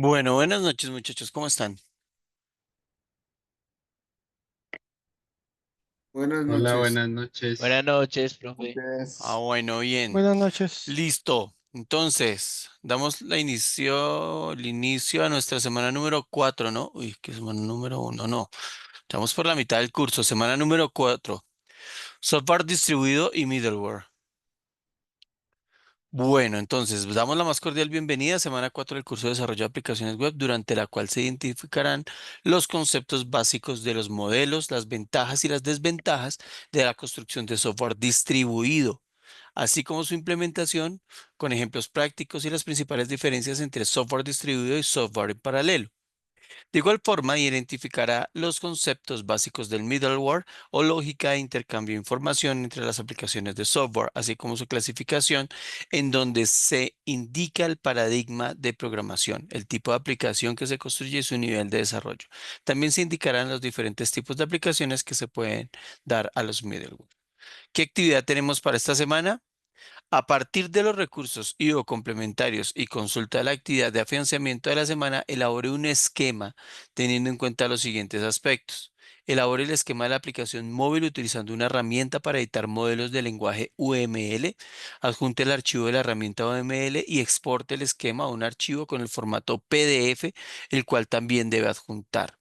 Bueno, buenas noches muchachos, ¿cómo están? Buenas Hola, noches. buenas noches. Buenas noches, profe. Ah, Pues, bueno, bien. Buenas noches. Listo. Entonces, damos el inicio a nuestra semana número 4, ¿no? Uy, ¿qué semana número 1? No. Estamos por la mitad del curso, semana número 4. Software distribuido y middleware. Bueno, entonces, damos la más cordial bienvenida a semana 4 del curso de desarrollo de aplicaciones web, durante la cual se identificarán los conceptos básicos de los modelos, las ventajas y las desventajas de la construcción de software distribuido, así como su implementación con ejemplos prácticos y las principales diferencias entre software distribuido y software en paralelo. De igual forma, identificará los conceptos básicos del middleware o lógica de intercambio de información entre las aplicaciones de software, así como su clasificación, en donde se indica el paradigma de programación, el tipo de aplicación que se construye y su nivel de desarrollo. También se indicarán los diferentes tipos de aplicaciones que se pueden dar a los middleware. ¿Qué actividad tenemos para esta semana? A partir de los recursos y o complementarios y consulta la actividad de afianzamiento de la semana, elabore un esquema teniendo en cuenta los siguientes aspectos. Elabore el esquema de la aplicación móvil utilizando una herramienta para editar modelos de lenguaje UML. Adjunte el archivo de la herramienta UML y exporte el esquema a un archivo con el formato PDF, el cual también debe adjuntar.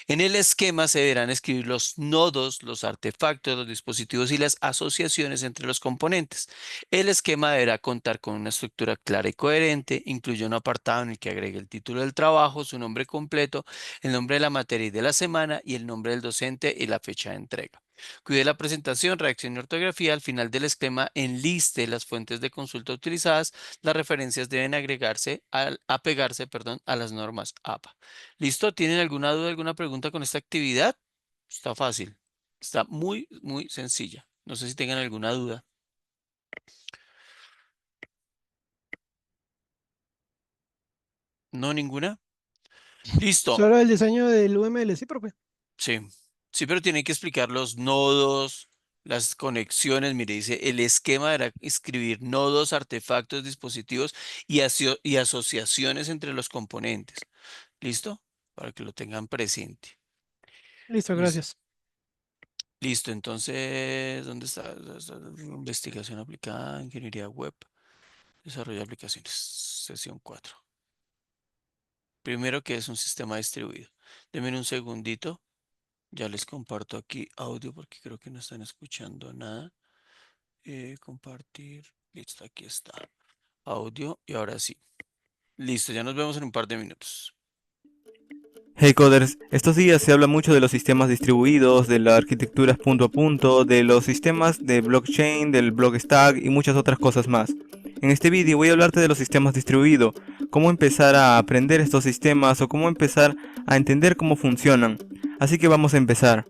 En el esquema se deberán escribir los nodos, los artefactos, los dispositivos y las asociaciones entre los componentes. El esquema deberá contar con una estructura clara y coherente, incluye un apartado en el que agregue el título del trabajo, su nombre completo, el nombre de la materia y de la semana y el nombre del docente y la fecha de entrega. Cuide la presentación, redacción y ortografía. Al final del esquema enliste las fuentes de consulta utilizadas. Las referencias deben apegarse, perdón, a las normas APA. ¿Listo? ¿Tienen alguna duda, alguna pregunta con esta actividad? Está fácil. Está muy, muy sencilla. No sé si tengan alguna duda. ¿No, ninguna? Listo. Solo el diseño del UML, sí, profe. Sí. Sí, pero tienen que explicar los nodos, las conexiones. Mire, dice, el esquema era escribir nodos, artefactos, dispositivos y asociaciones entre los componentes. ¿Listo? Para que lo tengan presente. Listo, Listo. gracias. Listo, entonces, ¿dónde está? Investigación aplicada, ingeniería web, desarrollo de aplicaciones, sesión 4. Primero, ¿qué es un sistema distribuido? Denme un segundito, ya les comparto aquí audio porque creo que no están escuchando nada. Compartir, listo, aquí está. Audio y ahora sí. Listo, ya nos vemos en un par de minutos. Hey coders, estos días se habla mucho de los sistemas distribuidos, de las arquitecturas punto a punto, de los sistemas de blockchain, del block stack y muchas otras cosas más. En este vídeo voy a hablarte de los sistemas distribuidos, cómo empezar a aprender estos sistemas o cómo empezar a entender cómo funcionan. Así que vamos a empezar.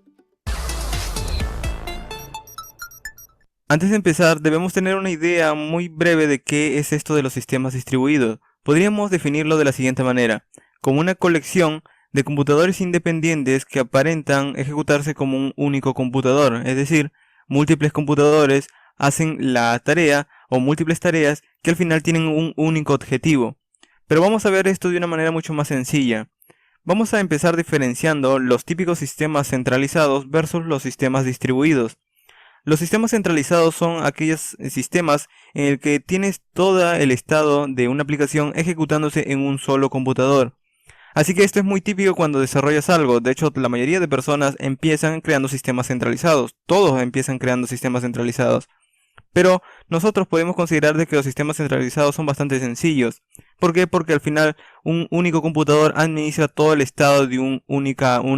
Antes de empezar, debemos tener una idea muy breve de qué es esto de los sistemas distribuidos. Podríamos definirlo de la siguiente manera, como una colección de computadores independientes que aparentan ejecutarse como un único computador, es decir, múltiples computadores hacen la tarea o múltiples tareas que al final tienen un único objetivo. Pero vamos a ver esto de una manera mucho más sencilla. Vamos a empezar diferenciando los típicos sistemas centralizados versus los sistemas distribuidos. Los sistemas centralizados son aquellos sistemas en el que tienes todo el estado de una aplicación ejecutándose en un solo computador. Así que esto es muy típico cuando desarrollas algo. De hecho, la mayoría de personas empiezan creando sistemas centralizados. Todos empiezan creando sistemas centralizados. Pero nosotros podemos considerar de que los sistemas centralizados son bastante sencillos. ¿Por qué? Porque al final un único computador administra todo el estado de una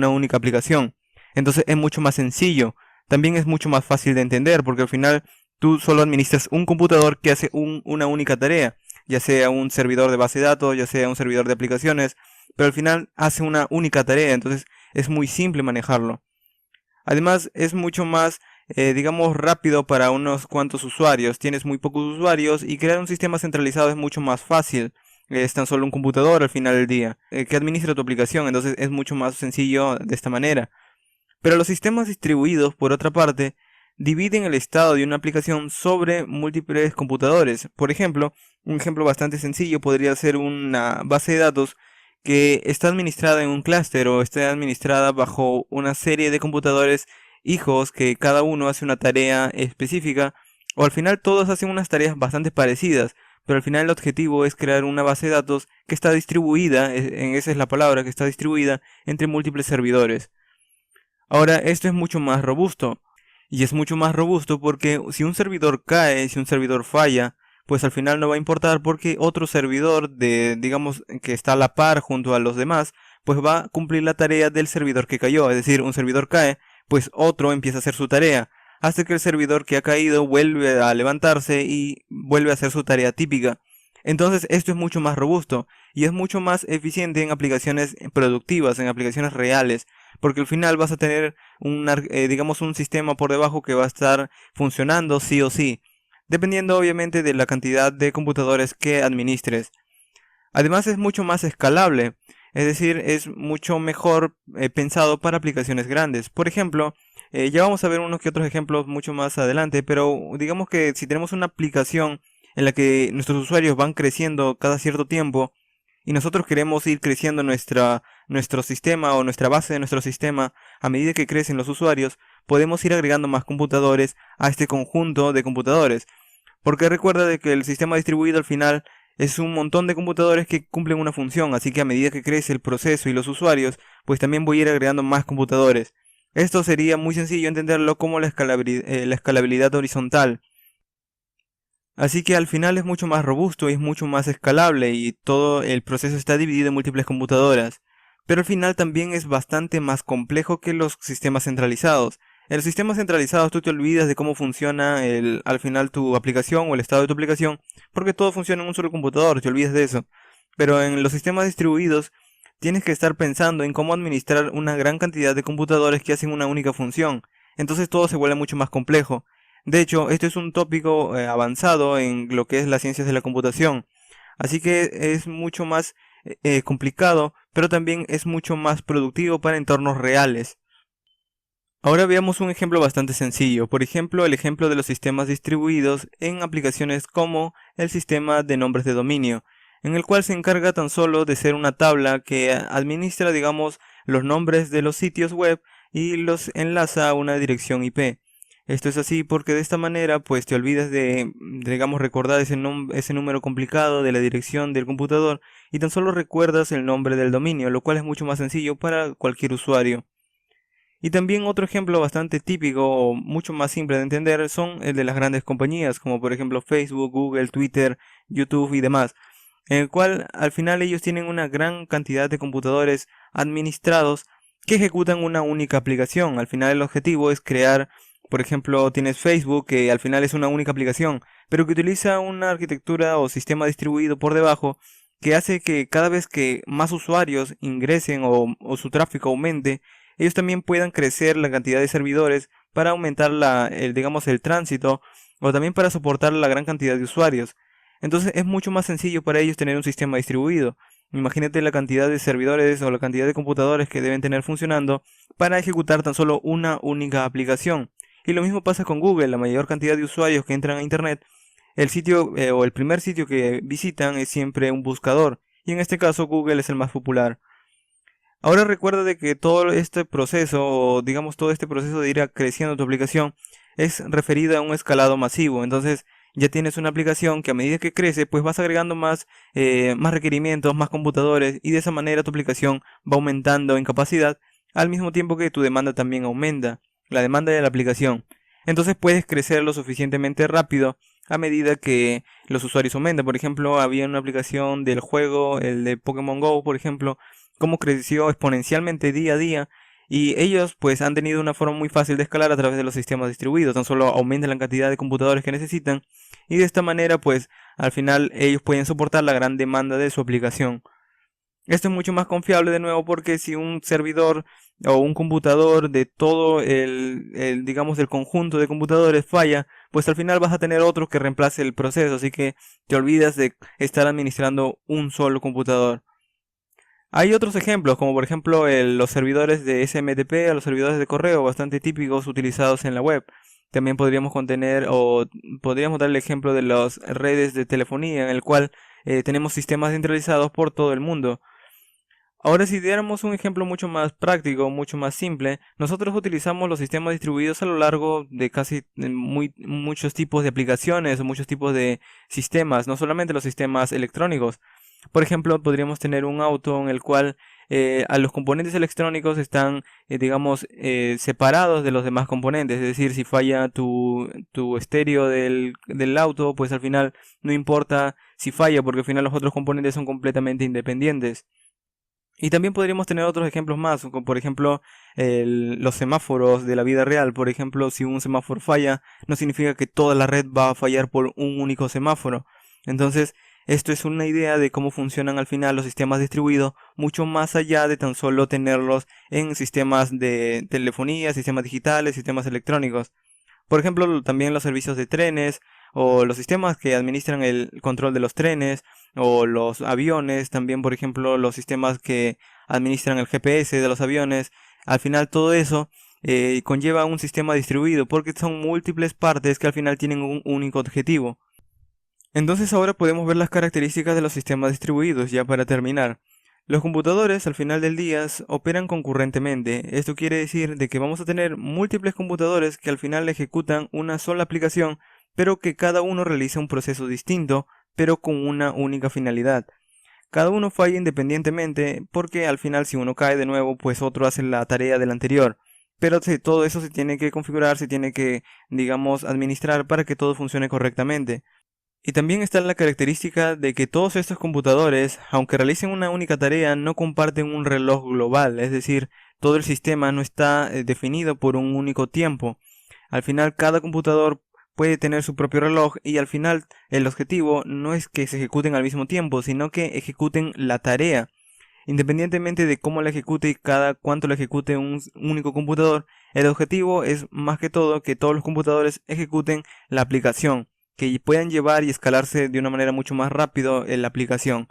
única aplicación. Entonces es mucho más sencillo. También es mucho más fácil de entender porque al final tú solo administras un computador que hace una única tarea. Ya sea un servidor de base de datos, ya sea un servidor de aplicaciones. Pero al final hace una única tarea. Entonces es muy simple manejarlo. Además es mucho más digamos, rápido para unos cuantos usuarios. Tienes muy pocos usuarios y crear un sistema centralizado es mucho más fácil. Es tan solo un computador al final del día que administra tu aplicación, entonces es mucho más sencillo de esta manera. Pero los sistemas distribuidos, por otra parte, dividen el estado de una aplicación sobre múltiples computadores. Por ejemplo, un ejemplo bastante sencillo podría ser una base de datos que está administrada en un clúster o está administrada bajo una serie de computadores hijos que cada uno hace una tarea específica, o al final todos hacen unas tareas bastante parecidas, pero al final el objetivo es crear una base de datos que está distribuida, esa es la palabra, que está distribuida entre múltiples servidores. Ahora, esto es mucho más robusto, y es mucho más robusto porque si un servidor cae, si un servidor falla, pues al final no va a importar porque otro servidor digamos, que está a la par junto a los demás, pues va a cumplir la tarea del servidor que cayó. Es decir, un servidor cae, pues otro empieza a hacer su tarea, hasta que el servidor que ha caído vuelve a levantarse y vuelve a hacer su tarea típica. Entonces esto es mucho más robusto y es mucho más eficiente en aplicaciones productivas, en aplicaciones reales, porque al final vas a tener digamos un sistema por debajo que va a estar funcionando sí o sí, dependiendo obviamente de la cantidad de computadores que administres. Además es mucho más escalable, es decir, es mucho mejor pensado para aplicaciones grandes. Por ejemplo, ya vamos a ver unos que otros ejemplos mucho más adelante, pero digamos que si tenemos una aplicación en la que nuestros usuarios van creciendo cada cierto tiempo y nosotros queremos ir creciendo nuestro sistema o nuestra base de nuestro sistema a medida que crecen los usuarios, podemos ir agregando más computadores a este conjunto de computadores. Porque recuerda de que el sistema distribuido al final es un montón de computadores que cumplen una función, así que a medida que crece el proceso y los usuarios, pues también voy a ir agregando más computadores. Esto sería muy sencillo entenderlo como la escalabilidad horizontal. Así que al final es mucho más robusto y es mucho más escalable y todo el proceso está dividido en múltiples computadoras. Pero al final también es bastante más complejo que los sistemas centralizados. En los sistemas centralizados tú te olvidas de cómo funciona al final tu aplicación o el estado de tu aplicación, porque todo funciona en un solo computador, te olvidas de eso. Pero en los sistemas distribuidos tienes que estar pensando en cómo administrar una gran cantidad de computadores que hacen una única función. Entonces todo se vuelve mucho más complejo. De hecho, esto es un tópico avanzado en lo que es las ciencias de la computación. Así que es mucho más complicado, pero también es mucho más productivo para entornos reales. Ahora veamos un ejemplo bastante sencillo. Por ejemplo, el ejemplo de los sistemas distribuidos en aplicaciones como el sistema de nombres de dominio, en el cual se encarga tan solo de ser una tabla que administra, digamos, los nombres de los sitios web y los enlaza a una dirección IP. Esto es así porque de esta manera pues te olvidas digamos, recordar ese número complicado de la dirección del computador y tan solo recuerdas el nombre del dominio, lo cual es mucho más sencillo para cualquier usuario. Y también otro ejemplo bastante típico o mucho más simple de entender son el de las grandes compañías, como por ejemplo Facebook, Google, Twitter, YouTube y demás, en el cual al final ellos tienen una gran cantidad de computadores administrados que ejecutan una única aplicación. Al final el objetivo es crear, por ejemplo, tienes Facebook, que al final es una única aplicación, pero que utiliza una arquitectura o sistema distribuido por debajo que hace que cada vez que más usuarios ingresen o su tráfico aumente, ellos también puedan crecer la cantidad de servidores para aumentar digamos, el tránsito o también para soportar la gran cantidad de usuarios. Entonces es mucho más sencillo para ellos tener un sistema distribuido. Imagínate la cantidad de servidores o la cantidad de computadores que deben tener funcionando para ejecutar tan solo una única aplicación. Y lo mismo pasa con Google. La mayor cantidad de usuarios que entran a Internet, el sitio o el primer sitio que visitan es siempre un buscador. Y en este caso Google es el más popular. Ahora recuerda de que todo este proceso, o digamos todo este proceso de ir creciendo tu aplicación, es referido a un escalado masivo. Entonces ya tienes una aplicación que a medida que crece, pues vas agregando más requerimientos, más computadores, y de esa manera tu aplicación va aumentando en capacidad, al mismo tiempo que tu demanda también aumenta, la demanda de la aplicación. Entonces puedes crecer lo suficientemente rápido a medida que los usuarios aumentan. Por ejemplo, había una aplicación del juego, el de Pokémon Go, por ejemplo, cómo creció exponencialmente día a día, y ellos pues han tenido una forma muy fácil de escalar a través de los sistemas distribuidos. Tan solo aumentan la cantidad de computadores que necesitan y de esta manera pues al final ellos pueden soportar la gran demanda de su aplicación. Esto es mucho más confiable de nuevo porque si un servidor o un computador de todo digamos el conjunto de computadores falla, pues al final vas a tener otro que reemplace el proceso, así que te olvidas de estar administrando un solo computador. Hay otros ejemplos, como por ejemplo los servidores de SMTP o los servidores de correo, bastante típicos utilizados en la web. También podríamos podríamos dar el ejemplo de las redes de telefonía, en el cual tenemos sistemas centralizados por todo el mundo. Ahora, si diéramos un ejemplo mucho más práctico, mucho más simple, nosotros utilizamos los sistemas distribuidos a lo largo de casi muchos tipos de aplicaciones o muchos tipos de sistemas, no solamente los sistemas electrónicos. Por ejemplo, podríamos tener un auto en el cual a los componentes electrónicos están, digamos, separados de los demás componentes. Es decir, si falla tu estéreo del auto, pues al final no importa si falla, porque al final los otros componentes son completamente independientes. Y también podríamos tener otros ejemplos más, como por ejemplo los semáforos de la vida real. Por ejemplo, si un semáforo falla, no significa que toda la red va a fallar por un único semáforo. Entonces, esto es una idea de cómo funcionan al final los sistemas distribuidos, mucho más allá de tan solo tenerlos en sistemas de telefonía, sistemas digitales, sistemas electrónicos. Por ejemplo, también los servicios de trenes o los sistemas que administran el control de los trenes o los aviones, también por ejemplo los sistemas que administran el GPS de los aviones. Al final todo eso conlleva un sistema distribuido porque son múltiples partes que al final tienen un único objetivo. Entonces ahora podemos ver las características de los sistemas distribuidos ya para terminar. Los computadores al final del día operan concurrentemente. Esto quiere decir de que vamos a tener múltiples computadores que al final ejecutan una sola aplicación, pero que cada uno realiza un proceso distinto, pero con una única finalidad. Cada uno falla independientemente porque al final si uno cae de nuevo, pues otro hace la tarea del anterior. Pero todo eso se tiene que configurar, se tiene que, digamos, administrar para que todo funcione correctamente. Y también está la característica de que todos estos computadores, aunque realicen una única tarea, no comparten un reloj global, es decir, todo el sistema no está definido por un único tiempo. Al final, cada computador puede tener su propio reloj y al final el objetivo no es que se ejecuten al mismo tiempo, sino que ejecuten la tarea. Independientemente de cómo la ejecute y cada cuánto la ejecute un único computador, el objetivo es más que todo que todos los computadores ejecuten la aplicación, que puedan llevar y escalarse de una manera mucho más rápido en la aplicación.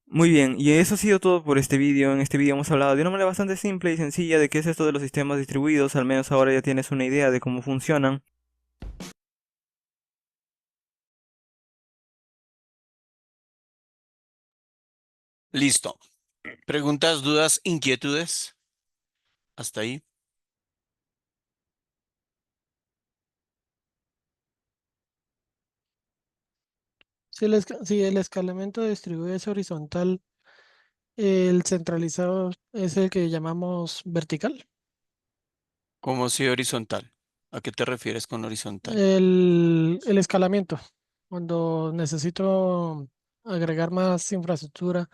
Muy bien, y eso ha sido todo por este vídeo. En este vídeo hemos hablado de una manera bastante simple y sencilla de qué es esto de los sistemas distribuidos, al menos ahora ya tienes una idea de cómo funcionan. Listo. Preguntas, dudas, inquietudes. Hasta ahí. Si el escalamiento distribuido es horizontal, el centralizado es el que llamamos vertical. ¿Cómo si horizontal? ¿A qué te refieres con horizontal? El escalamiento, cuando necesito agregar más infraestructura,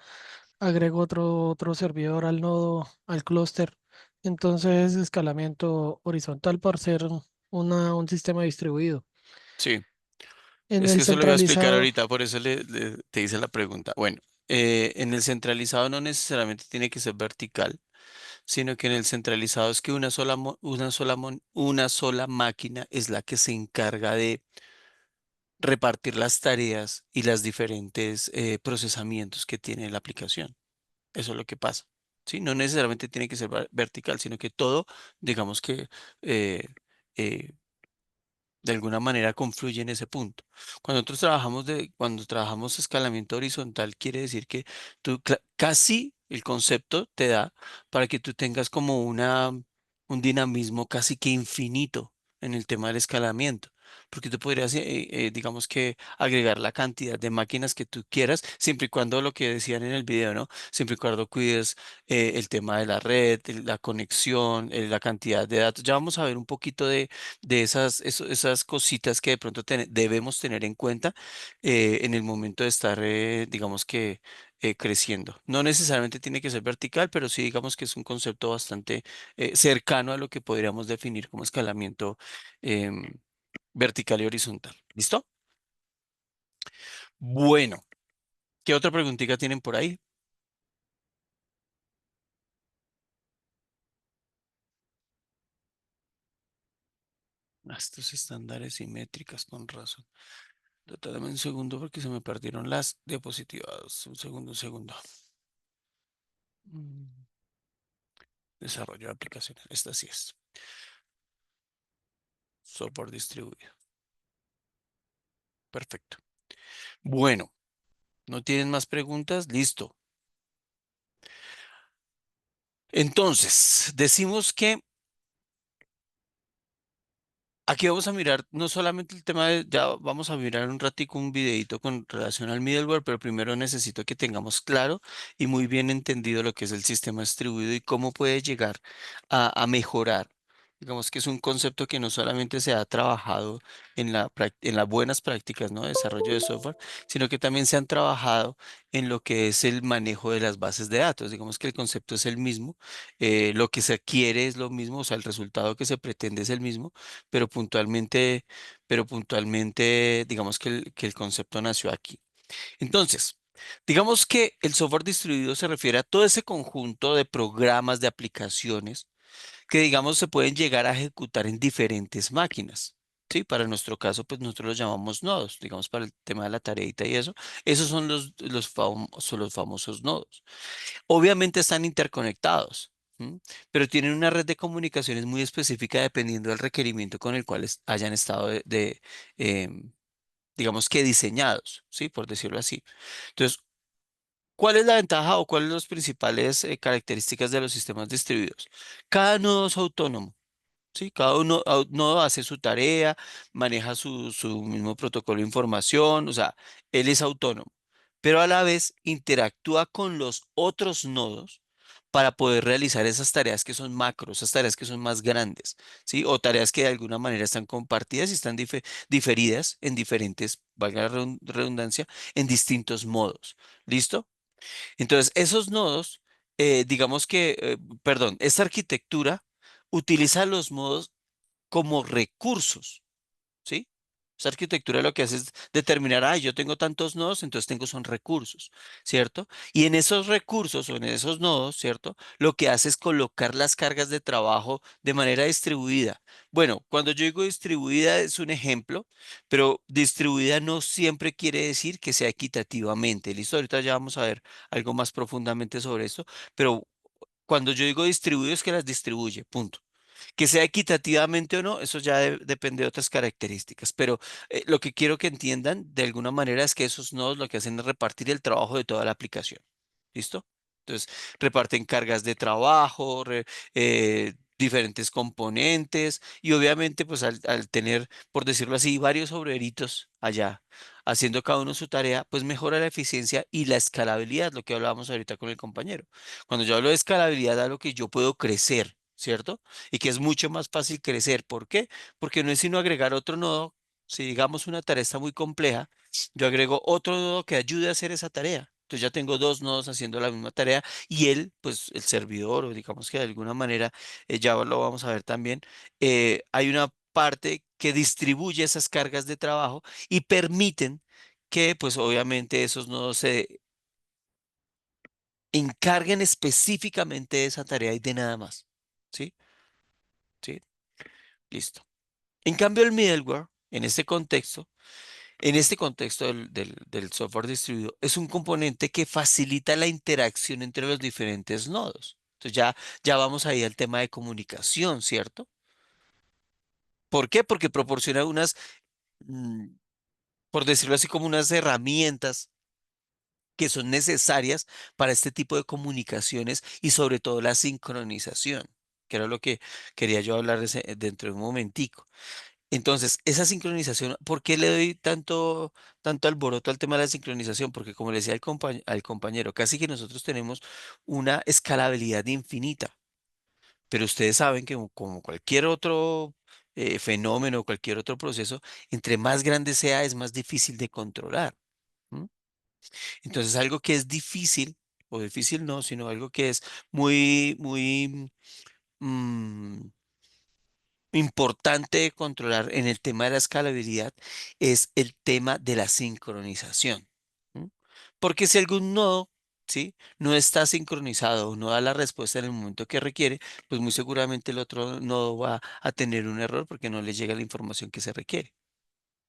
agrego otro servidor al nodo, al clúster. Entonces, escalamiento horizontal por ser un sistema distribuido. Sí, En es el que eso lo voy a explicar centralizado, ahorita, por eso te hice la pregunta. Bueno, en el centralizado no necesariamente tiene que ser vertical, sino que en el centralizado es que una sola máquina es la que se encarga de repartir las tareas y las diferentes procesamientos que tiene la aplicación. Eso es lo que pasa. ¿Sí? No necesariamente tiene que ser vertical, sino que todo, digamos que eh, eh, de alguna manera confluye en ese punto. Cuando trabajamos escalamiento horizontal, quiere decir que casi el concepto te da para que tú tengas como un dinamismo casi que infinito en el tema del escalamiento. Porque tú podrías, digamos que, agregar la cantidad de máquinas que tú quieras, siempre y cuando lo que decían en el video, ¿no? Siempre y cuando cuides el tema de la red, la conexión, la cantidad de datos. Ya vamos a ver un poquito de esas cositas que de pronto debemos tener en cuenta en el momento de estar, digamos que, creciendo. No necesariamente tiene que ser vertical, pero sí digamos que es un concepto bastante cercano a lo que podríamos definir como escalamiento em, vertical y horizontal. ¿Listo? Bueno, ¿qué otra preguntita tienen por ahí? Estos estándares simétricas, con razón. Dame un segundo porque se me perdieron las diapositivas. Un segundo, un segundo. Mm. Desarrollo de aplicaciones. Esta sí es. Software distribuido. Perfecto. Bueno. ¿No tienen más preguntas? Listo. Entonces, decimos que aquí vamos a mirar no solamente el tema de, ya vamos a mirar un ratico un videito con relación al middleware, pero primero necesito que tengamos claro y muy bien entendido lo que es el sistema distribuido y cómo puede llegar a mejorar. Digamos que es un concepto que no solamente se ha trabajado en en las buenas prácticas, ¿no? de desarrollo de software, sino que también se han trabajado en lo que es el manejo de las bases de datos. Digamos que el concepto es el mismo, lo que se quiere es lo mismo, o sea, el resultado que se pretende es el mismo, pero puntualmente, pero puntualmente, digamos que el concepto nació aquí. Entonces, digamos que el software distribuido se refiere a todo ese conjunto de programas, de aplicaciones que, digamos, se pueden llegar a ejecutar en diferentes máquinas. Sí, para nuestro caso, pues nosotros los llamamos nodos, digamos, para el tema de la tareita y eso. Esos son los famosos nodos. Obviamente están interconectados, ¿m? Pero tienen una red de comunicaciones muy específica dependiendo del requerimiento con el cual hayan estado em, digamos que diseñados, ¿sí? Por decirlo así. Entonces, ¿cuál es la ventaja o cuáles son las principales características de los sistemas distribuidos? Cada nodo es autónomo. Sí, cada nodo hace su tarea, maneja su mismo protocolo de información, o sea, él es autónomo, pero a la vez interactúa con los otros nodos para poder realizar esas tareas que son macros, esas tareas que son más grandes, ¿sí? O tareas que de alguna manera están compartidas y están diferidas en diferentes, valga la redundancia, en distintos modos. ¿Listo? Entonces, esos nodos, digamos que, perdón, esta arquitectura utiliza los modos como recursos, ¿sí? Esa arquitectura lo que hace es determinar, yo tengo tantos nodos, entonces tengo son recursos, ¿cierto? Y en esos recursos o en esos nodos, ¿cierto? Lo que hace es colocar las cargas de trabajo de manera distribuida. Bueno, cuando yo digo distribuida es un ejemplo, pero distribuida no siempre quiere decir que sea equitativamente. ¿Listo? Ahorita ya vamos a ver algo más profundamente sobre esto, pero cuando yo digo distribuido es que las distribuye, punto. Que sea equitativamente o no, eso ya depende de otras características, pero lo que quiero que entiendan de alguna manera es que esos nodos lo que hacen es repartir el trabajo de toda la aplicación. ¿Listo? Entonces, reparten cargas de trabajo, diferentes componentes y obviamente pues al tener, por decirlo así, varios obreritos allá haciendo cada uno su tarea, pues mejora la eficiencia y la escalabilidad, lo que hablábamos ahorita con el compañero. Cuando yo hablo de escalabilidad, hablo que yo puedo crecer, ¿cierto? Y que es mucho más fácil crecer. ¿Por qué? Porque no es sino agregar otro nodo. Si digamos una tarea está muy compleja, yo agrego otro nodo que ayude a hacer esa tarea. Entonces ya tengo dos nodos haciendo la misma tarea y él, pues el servidor, o digamos que de alguna manera, ya lo vamos a ver también, hay una parte que distribuye esas cargas de trabajo y permiten que, pues obviamente, esos nodos se encarguen específicamente de esa tarea y de nada más. ¿Sí? ¿Sí? Listo. En cambio, el middleware, en este contexto del software distribuido, es un componente que facilita la interacción entre los diferentes nodos. Entonces ya vamos ahí al tema de comunicación, ¿cierto? ¿Por qué? Porque proporciona mm, por decirlo así, como unas herramientas que son necesarias para este tipo de comunicaciones y sobre todo la sincronización, que era lo que quería yo hablar dentro de un momentico. Entonces, esa sincronización, ¿por qué le doy tanto alboroto al tema de la sincronización? Porque como le decía al compañero, casi que nosotros tenemos una escalabilidad infinita, pero ustedes saben que como cualquier otro fenómeno, cualquier otro proceso, entre más grande sea, es más difícil de controlar. ¿M? Entonces, algo que es difícil, o difícil no, sino algo que es muy mm, importante de controlar en el tema de la escalabilidad es el tema de la sincronización. ¿M? Porque si algún nodo, ¿sí? no está sincronizado o no da la respuesta en el momento que requiere, pues muy seguramente el otro nodo va a tener un error porque no le llega la información que se requiere.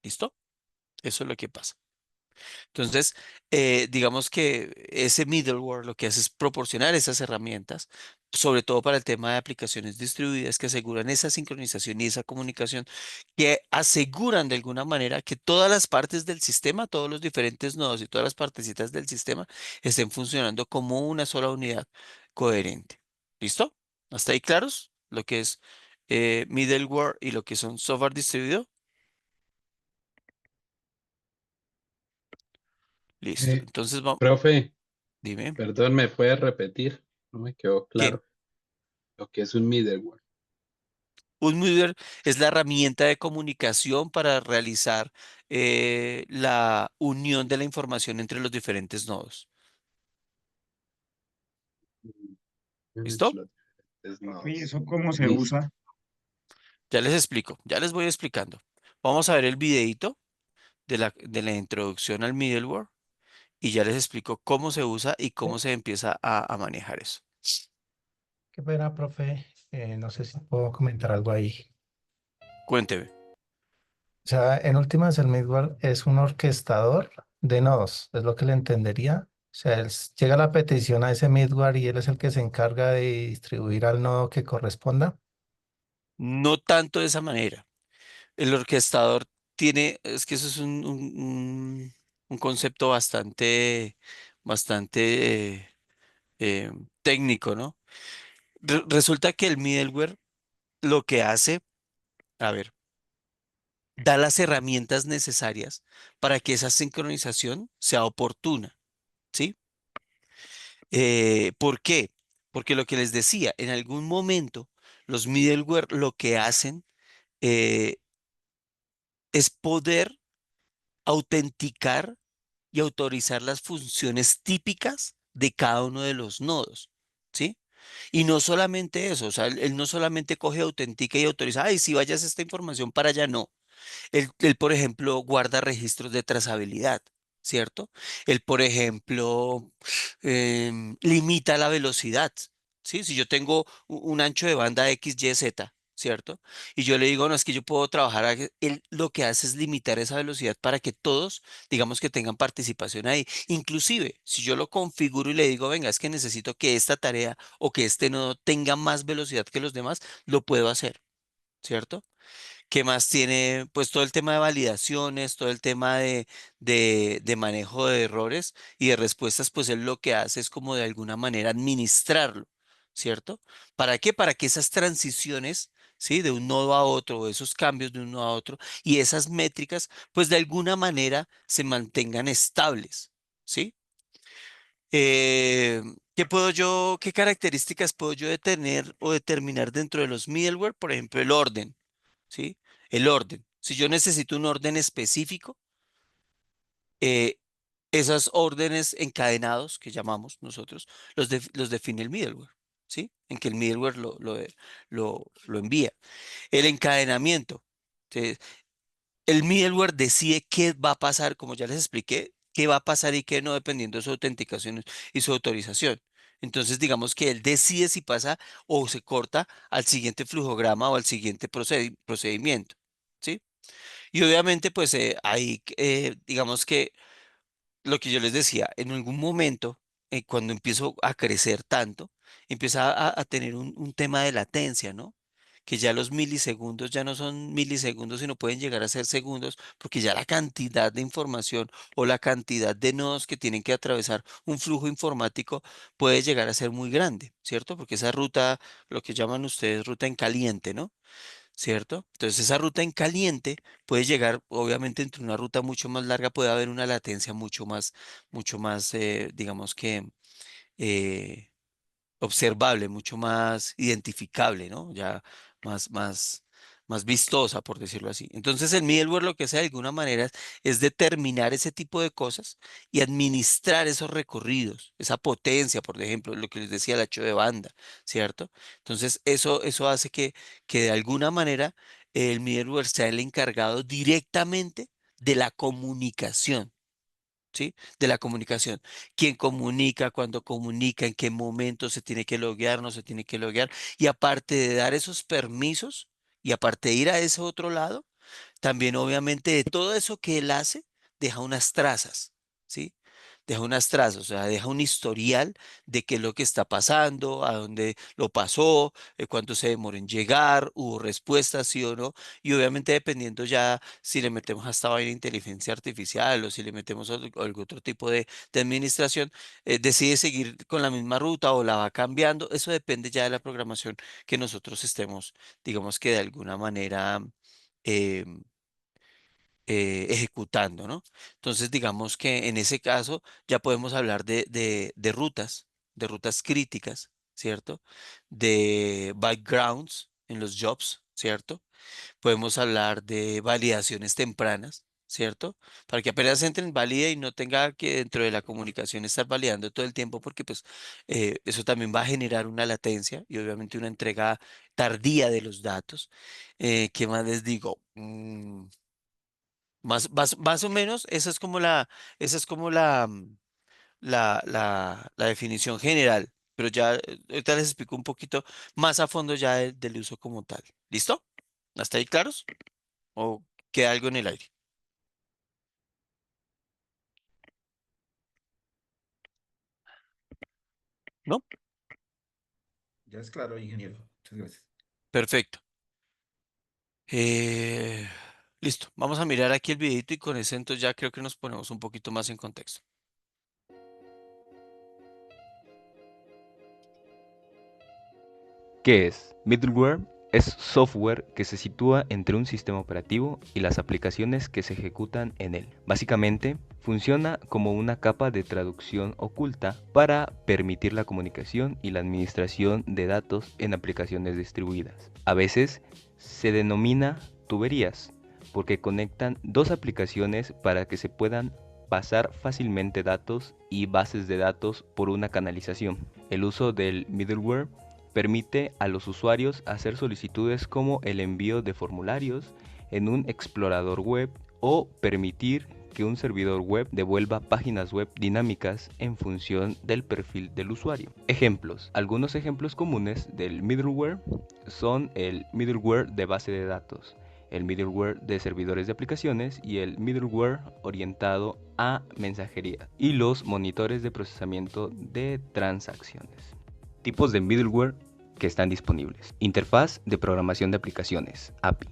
¿Listo? Eso es lo que pasa. Entonces, digamos que ese middleware lo que hace es proporcionar esas herramientas, sobre todo para el tema de aplicaciones distribuidas que aseguran esa sincronización y esa comunicación, que aseguran de alguna manera que todas las partes del sistema, todos los diferentes nodos y todas las partecitas del sistema estén funcionando como una sola unidad coherente. ¿Listo? ¿Hasta ahí claros? Lo que es middleware y lo que son software distribuido. Listo. Eh, Entonces, vamos, Profe, dime. perdón, ¿me puede repetir? No me quedó ¿Qué? claro lo que es un middleware. Un middleware es la herramienta de comunicación para realizar la unión de la información entre los diferentes nodos. Entre ¿Listo? los diferentes ¿Y nodos. eso cómo se Listo. usa? Ya les explico, ya les voy explicando. Vamos a ver el videito de la introducción al middleware y ya les explico cómo se usa y Eh, cómo se empieza a manejar eso. Qué pena, profe. No sé si puedo comentar algo ahí. Cuénteme. O sea, en últimas, el middleware es un orquestador de nodos, es lo que le entendería. O sea, llega la petición a ese middleware y él es el que se encarga de distribuir al nodo que corresponda. No tanto de esa manera. El orquestador tiene, es que eso es un concepto bastante técnico, ¿no? Resulta que el middleware lo que hace, a ver, da las herramientas necesarias para que esa sincronización sea oportuna, ¿sí? ¿Por qué? Porque lo que les decía, en algún momento los middleware lo que hacen eh, es poder autenticar y autorizar las funciones típicas de cada uno de los nodos, ¿sí? Y no solamente eso, o sea, él no solamente coge, autentica y autoriza, ay, si vayas esta información para allá, no. Él, por ejemplo, guarda registros de trazabilidad, ¿cierto? Él, por ejemplo, limita la velocidad, ¿sí? Si yo tengo un ancho de banda X, Y, Z, ¿cierto? Y yo le digo, no, es que yo puedo trabajar, él lo que hace es limitar esa velocidad para que todos, digamos que tengan participación ahí. Inclusive, si yo lo configuro y le digo, venga, es que necesito que esta tarea o que este nodo tenga más velocidad que los demás, lo puedo hacer, ¿cierto? ¿Qué más tiene? Pues todo el tema de validaciones, todo el tema de manejo de errores y de respuestas, pues él lo que hace es como de alguna manera administrarlo, ¿cierto? ¿Para qué? Para que esas transiciones, ¿sí? De un nodo a otro, o esos cambios de un nodo a otro y esas métricas, pues de alguna manera se mantengan estables, ¿sí? Eh, qué características puedo yo detener o determinar dentro de los middleware? Por ejemplo, el orden. ¿Sí? El orden. Si yo necesito un orden específico, eh, esas órdenes encadenados que llamamos nosotros, los define el middleware, ¿sí? En que el middleware lo envía. El encadenamiento. ¿Sí? El middleware decide qué va a pasar, como ya les expliqué, qué va a pasar y qué no, dependiendo de su autenticación y su autorización. Entonces, digamos que él decide si pasa o se corta al siguiente flujograma o al siguiente procedimiento. ¿Sí? Y obviamente, pues ahí, digamos que lo que yo les decía, en algún momento, cuando empiezo a crecer tanto, empieza a tener un tema de latencia, ¿no? Que ya los milisegundos ya no son milisegundos, sino pueden llegar a ser segundos, porque ya la cantidad de información o la cantidad de nodos que tienen que atravesar un flujo informático puede llegar a ser muy grande, ¿cierto? Porque esa ruta, lo que llaman ustedes ruta en caliente, ¿no? ¿Cierto? Entonces esa ruta en caliente puede llegar, obviamente entre una ruta mucho más larga puede haber una latencia mucho más, digamos que eh, observable, mucho más identificable, ¿no? Ya más, más, más vistosa, por decirlo así. Entonces, el middleware lo que hace de alguna manera es determinar ese tipo de cosas y administrar esos recorridos, esa potencia, por ejemplo, lo que les decía el ancho de banda, ¿cierto? Entonces, eso hace que de alguna manera el middleware sea el encargado directamente de la comunicación. ¿Sí? De la comunicación. ¿Quién comunica, cuándo comunica, en qué momento se tiene que loguear, no se tiene que loguear? Y aparte de dar esos permisos y aparte de ir a ese otro lado, también obviamente de todo eso que él hace, deja unas trazas, ¿sí? Deja unas trazas, o sea, deja un historial de qué es lo que está pasando, a dónde lo pasó, cuánto se demoró en llegar, hubo respuestas, sí o no, y obviamente dependiendo ya si le metemos a esta vaina inteligencia artificial o si le metemos algún otro tipo de administración, decide seguir con la misma ruta o la va cambiando, eso depende ya de la programación que nosotros estemos, digamos que de alguna manera em, ejecutando, ¿no? Entonces, digamos que en ese caso ya podemos hablar de rutas críticas, ¿cierto? De backgrounds en los jobs, ¿cierto? Podemos hablar de validaciones tempranas, ¿cierto? Para que apenas entren, valide y no tenga que dentro de la comunicación estar validando todo el tiempo, porque pues eso también va a generar una latencia y obviamente una entrega tardía de los datos. ¿Qué más les digo? Más o menos, esa es como la definición general, pero ya ahorita les explico un poquito más a fondo ya del uso como tal. ¿Listo? ¿Hasta ahí claros? ¿O queda algo en el aire? ¿No? Ya es claro, ingeniero. Muchas gracias. Perfecto. Eh, listo. Vamos a mirar aquí el videito y con ese entonces ya creo que nos ponemos un poquito más en contexto. ¿Qué es? Middleware es software que se sitúa entre un sistema operativo y las aplicaciones que se ejecutan en él. Básicamente, funciona como una capa de traducción oculta para permitir la comunicación y la administración de datos en aplicaciones distribuidas. A veces se denomina tuberías porque conectan dos aplicaciones para que se puedan pasar fácilmente datos y bases de datos por una canalización. El uso del middleware permite a los usuarios hacer solicitudes como el envío de formularios en un explorador web o permitir que un servidor web devuelva páginas web dinámicas en función del perfil del usuario. Ejemplos. Algunos ejemplos comunes del middleware son el middleware de base de datos, el middleware de servidores de aplicaciones y el middleware orientado a mensajería y los monitores de procesamiento de transacciones. Tipos de middleware que están disponibles. Interfaz de programación de aplicaciones, API.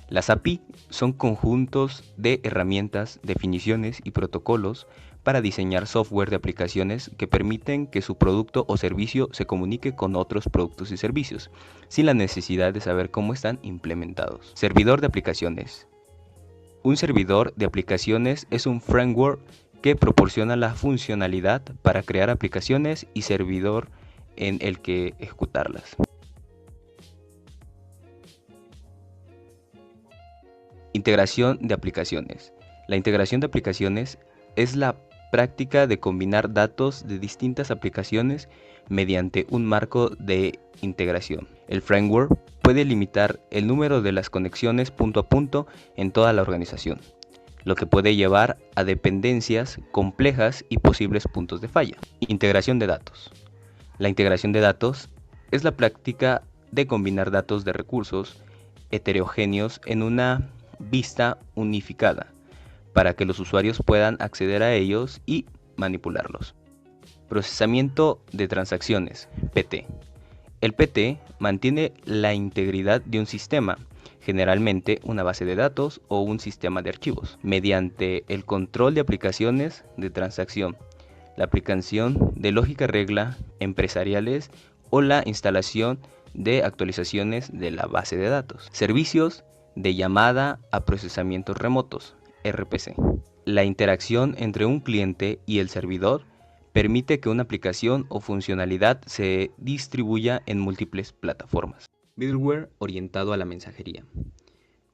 Las API son conjuntos de herramientas, definiciones y protocolos para diseñar software de aplicaciones que permiten que su producto o servicio se comunique con otros productos y servicios, sin la necesidad de saber cómo están implementados. Servidor de aplicaciones. Un servidor de aplicaciones es un framework que proporciona la funcionalidad para crear aplicaciones y servidor en el que ejecutarlas. Integración de aplicaciones. La integración de aplicaciones es la práctica de combinar datos de distintas aplicaciones mediante un marco de integración. El framework puede limitar el número de las conexiones punto a punto en toda la organización, lo que puede llevar a dependencias complejas y posibles puntos de falla. Integración de datos. La integración de datos es la práctica de combinar datos de recursos heterogéneos en una vista unificada para que los usuarios puedan acceder a ellos y manipularlos. Procesamiento de transacciones, PT. El PT mantiene la integridad de un sistema, generalmente una base de datos o un sistema de archivos, mediante el control de aplicaciones de transacción, la aplicación de lógica regla empresariales o la instalación de actualizaciones de la base de datos. Servicios de llamada a procesamientos remotos, RPC. La interacción entre un cliente y el servidor permite que una aplicación o funcionalidad se distribuya en múltiples plataformas. Middleware orientado a la mensajería.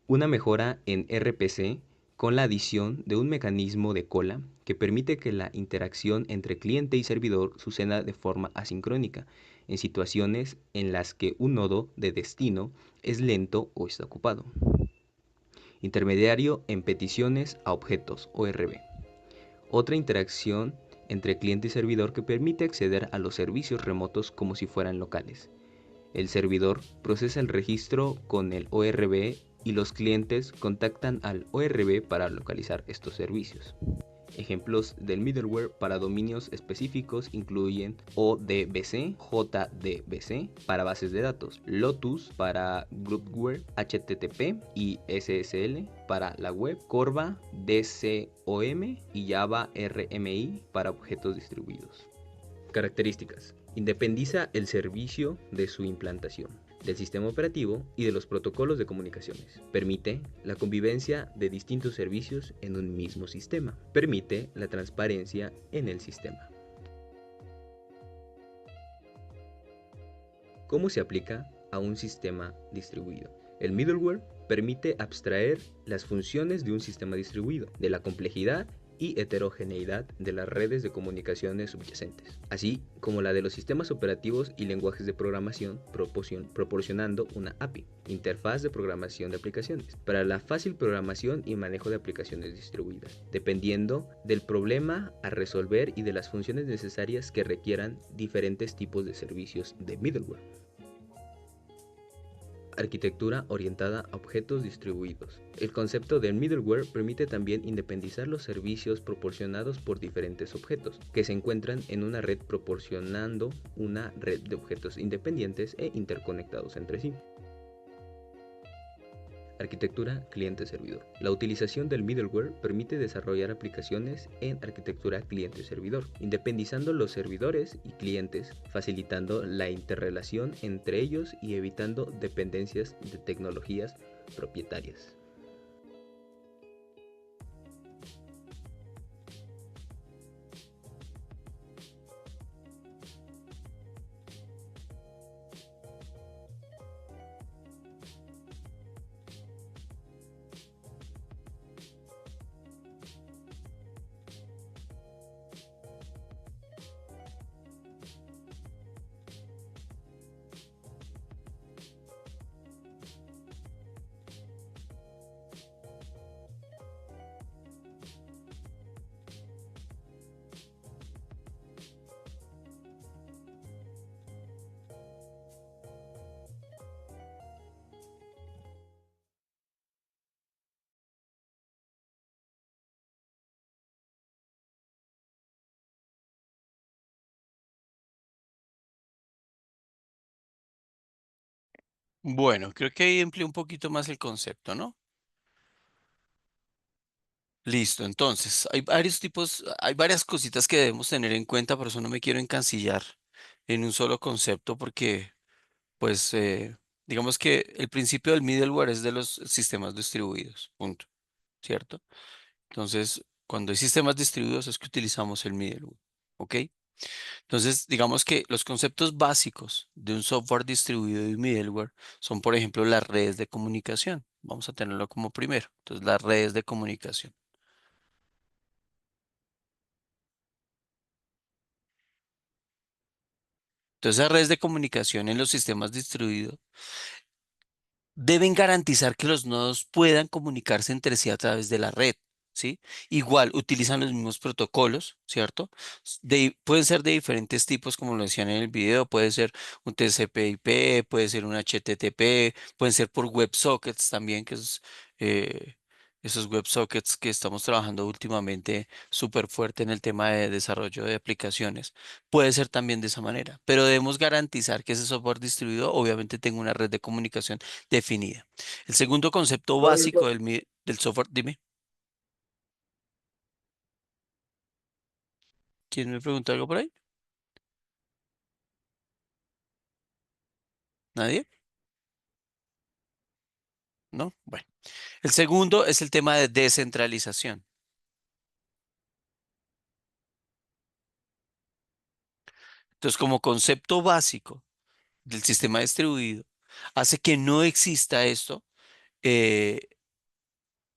Una mejora en RPC con la adición de un mecanismo de cola que permite que la interacción entre cliente y servidor suceda de forma asincrónica en situaciones en las que un nodo de destino es lento o está ocupado. Intermediario en peticiones a objetos, ORB. Otra interacción entre cliente y servidor que permite acceder a los servicios remotos como si fueran locales. El servidor procesa el registro con el ORB y los clientes contactan al ORB para localizar estos servicios. Ejemplos del middleware para dominios específicos incluyen ODBC, JDBC para bases de datos, Lotus para groupware, HTTP y SSL para la web, Corva, DCOM y Java RMI para objetos distribuidos. Características. Independiza el servicio de su implantación, del sistema operativo y de los protocolos de comunicaciones. Permite la convivencia de distintos servicios en un mismo sistema. Permite la transparencia en el sistema. ¿Cómo se aplica a un sistema distribuido? El middleware permite abstraer las funciones de un sistema distribuido, de la complejidad y heterogeneidad de las redes de comunicaciones subyacentes, así como la de los sistemas operativos y lenguajes de programación, proporcionando una API, interfaz de programación de aplicaciones, para la fácil programación y manejo de aplicaciones distribuidas, dependiendo del problema a resolver y de las funciones necesarias que requieran diferentes tipos de servicios de middleware. Arquitectura orientada a objetos distribuidos. El concepto del middleware permite también independizar los servicios proporcionados por diferentes objetos que se encuentran en una red, proporcionando una red de objetos independientes e interconectados entre sí. Arquitectura cliente-servidor. La utilización del middleware permite desarrollar aplicaciones en arquitectura cliente-servidor, independizando los servidores y clientes, facilitando la interrelación entre ellos y evitando dependencias de tecnologías propietarias. Bueno, creo que ahí empleé un poquito más el concepto, ¿no? Listo, entonces, hay varios tipos, hay varias cositas que debemos tener en cuenta, por eso no me quiero encasillar en un solo concepto, porque, pues, digamos que el principio del middleware es de los sistemas distribuidos, punto, ¿cierto? Entonces, cuando hay sistemas distribuidos es que utilizamos el middleware, ¿ok? Entonces, digamos que los conceptos básicos de un software distribuido y middleware son, por ejemplo, las redes de comunicación. Vamos a tenerlo como primero. Entonces, las redes de comunicación. Entonces, las redes de comunicación en los sistemas distribuidos deben garantizar que los nodos puedan comunicarse entre sí a través de la red, ¿sí? Igual, utilizan los mismos protocolos, ¿cierto? Pueden ser de diferentes tipos, como lo decían en el video, puede ser un TCP/IP, puede ser un HTTP, pueden ser por WebSockets también, que es esos WebSockets que estamos trabajando últimamente súper fuerte en el tema de desarrollo de aplicaciones. Puede ser también de esa manera, pero debemos garantizar que ese software distribuido obviamente tenga una red de comunicación definida. El segundo concepto básico del software, dime, ¿quién me pregunta algo por ahí? ¿Nadie? ¿No? Bueno, el segundo es el tema de descentralización. Entonces, como concepto básico del sistema distribuido, hace que no exista esto, eh,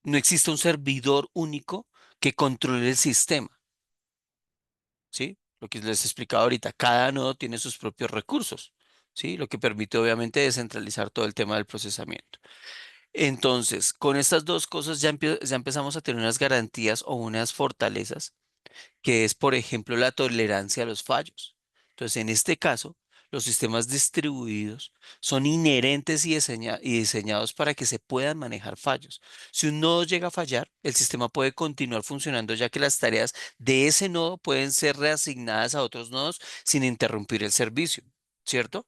no exista un servidor único que controle el sistema, ¿sí? Lo que les he explicado ahorita, cada nodo tiene sus propios recursos, ¿sí? Lo que permite obviamente descentralizar todo el tema del procesamiento. Entonces, con estas dos cosas ya empezamos a tener unas garantías o unas fortalezas, que es, por ejemplo, la tolerancia a los fallos. Entonces, en este caso, los sistemas distribuidos son inherentes y diseñados para que se puedan manejar fallos. Si un nodo llega a fallar, el sistema puede continuar funcionando ya que las tareas de ese nodo pueden ser reasignadas a otros nodos sin interrumpir el servicio, ¿cierto?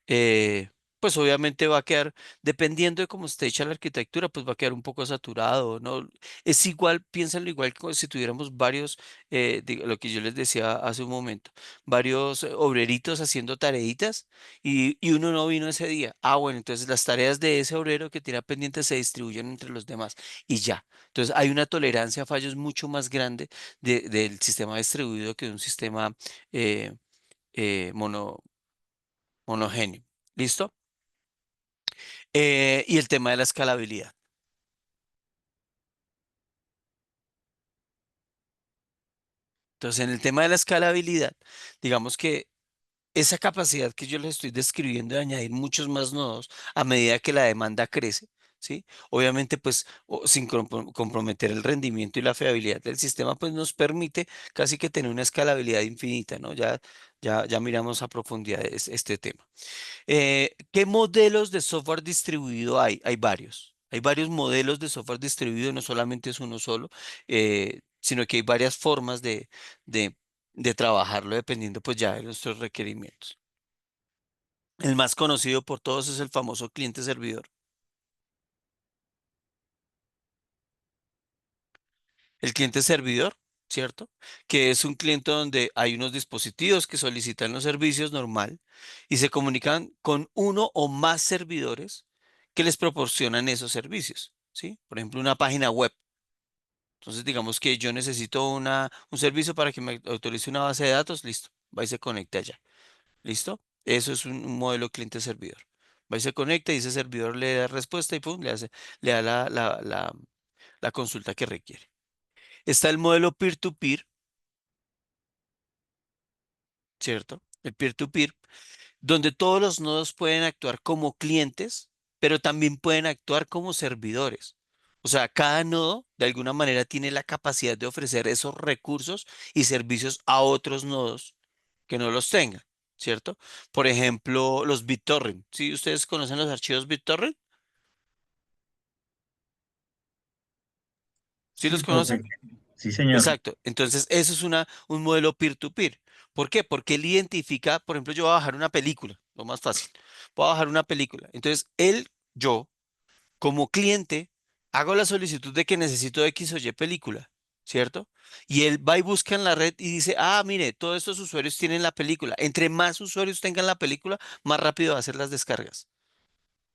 Eh, pues obviamente va a quedar, dependiendo de cómo esté hecha la arquitectura, pues va a quedar un poco saturado, ¿no? Es igual, piénsenlo igual que si tuviéramos varios, lo que yo les decía hace un momento, varios obreritos haciendo tareitas y uno no vino ese día. Ah, bueno, entonces las tareas de ese obrero que tiene pendiente se distribuyen entre los demás y ya. Entonces hay una tolerancia a fallos mucho más grande del sistema distribuido que de un sistema eh, monogéneo. ¿Listo? Y el tema de la escalabilidad. Entonces, en el tema de la escalabilidad, digamos que esa capacidad que yo les estoy describiendo de añadir muchos más nodos a medida que la demanda crece, ¿sí? Obviamente, pues, sin comprometer el rendimiento y la fiabilidad del sistema, pues nos permite casi que tener una escalabilidad infinita, ¿no? Ya miramos a profundidad este tema. ¿Qué modelos de software distribuido hay? Hay varios. Hay varios modelos de software distribuido, no solamente es uno solo, sino que hay varias formas de, de trabajarlo dependiendo pues ya de nuestros requerimientos. El más conocido por todos es el famoso cliente servidor. El cliente servidor, ¿cierto? Que es un cliente donde hay unos dispositivos que solicitan los servicios normal y se comunican con uno o más servidores que les proporcionan esos servicios, ¿sí? Por ejemplo, una página web. Entonces, digamos que yo necesito un servicio para que me autorice una base de datos, listo, va y se conecta allá, ¿listo? Eso es un modelo cliente-servidor. Va y se conecta y ese servidor le da respuesta y pum, le da la consulta que requiere. Está el modelo peer-to-peer, ¿cierto? El peer-to-peer, donde todos los nodos pueden actuar como clientes, pero también pueden actuar como servidores. O sea, cada nodo de alguna manera tiene la capacidad de ofrecer esos recursos y servicios a otros nodos que no los tengan, ¿cierto? Por ejemplo, los BitTorrent. ¿Sí? ¿Ustedes conocen los archivos BitTorrent? ¿Sí los Sí, conocen? correcto. Sí, señor. Exacto. Entonces, eso es un modelo peer-to-peer. ¿Por qué? Porque él identifica, por ejemplo, yo voy a bajar una película, lo más fácil. Voy a bajar una película. Entonces, yo, como cliente, hago la solicitud de que necesito X o Y película, ¿cierto? Y él va y busca en la red y dice, ah, mire, todos estos usuarios tienen la película. Entre más usuarios tengan la película, más rápido va a ser las descargas,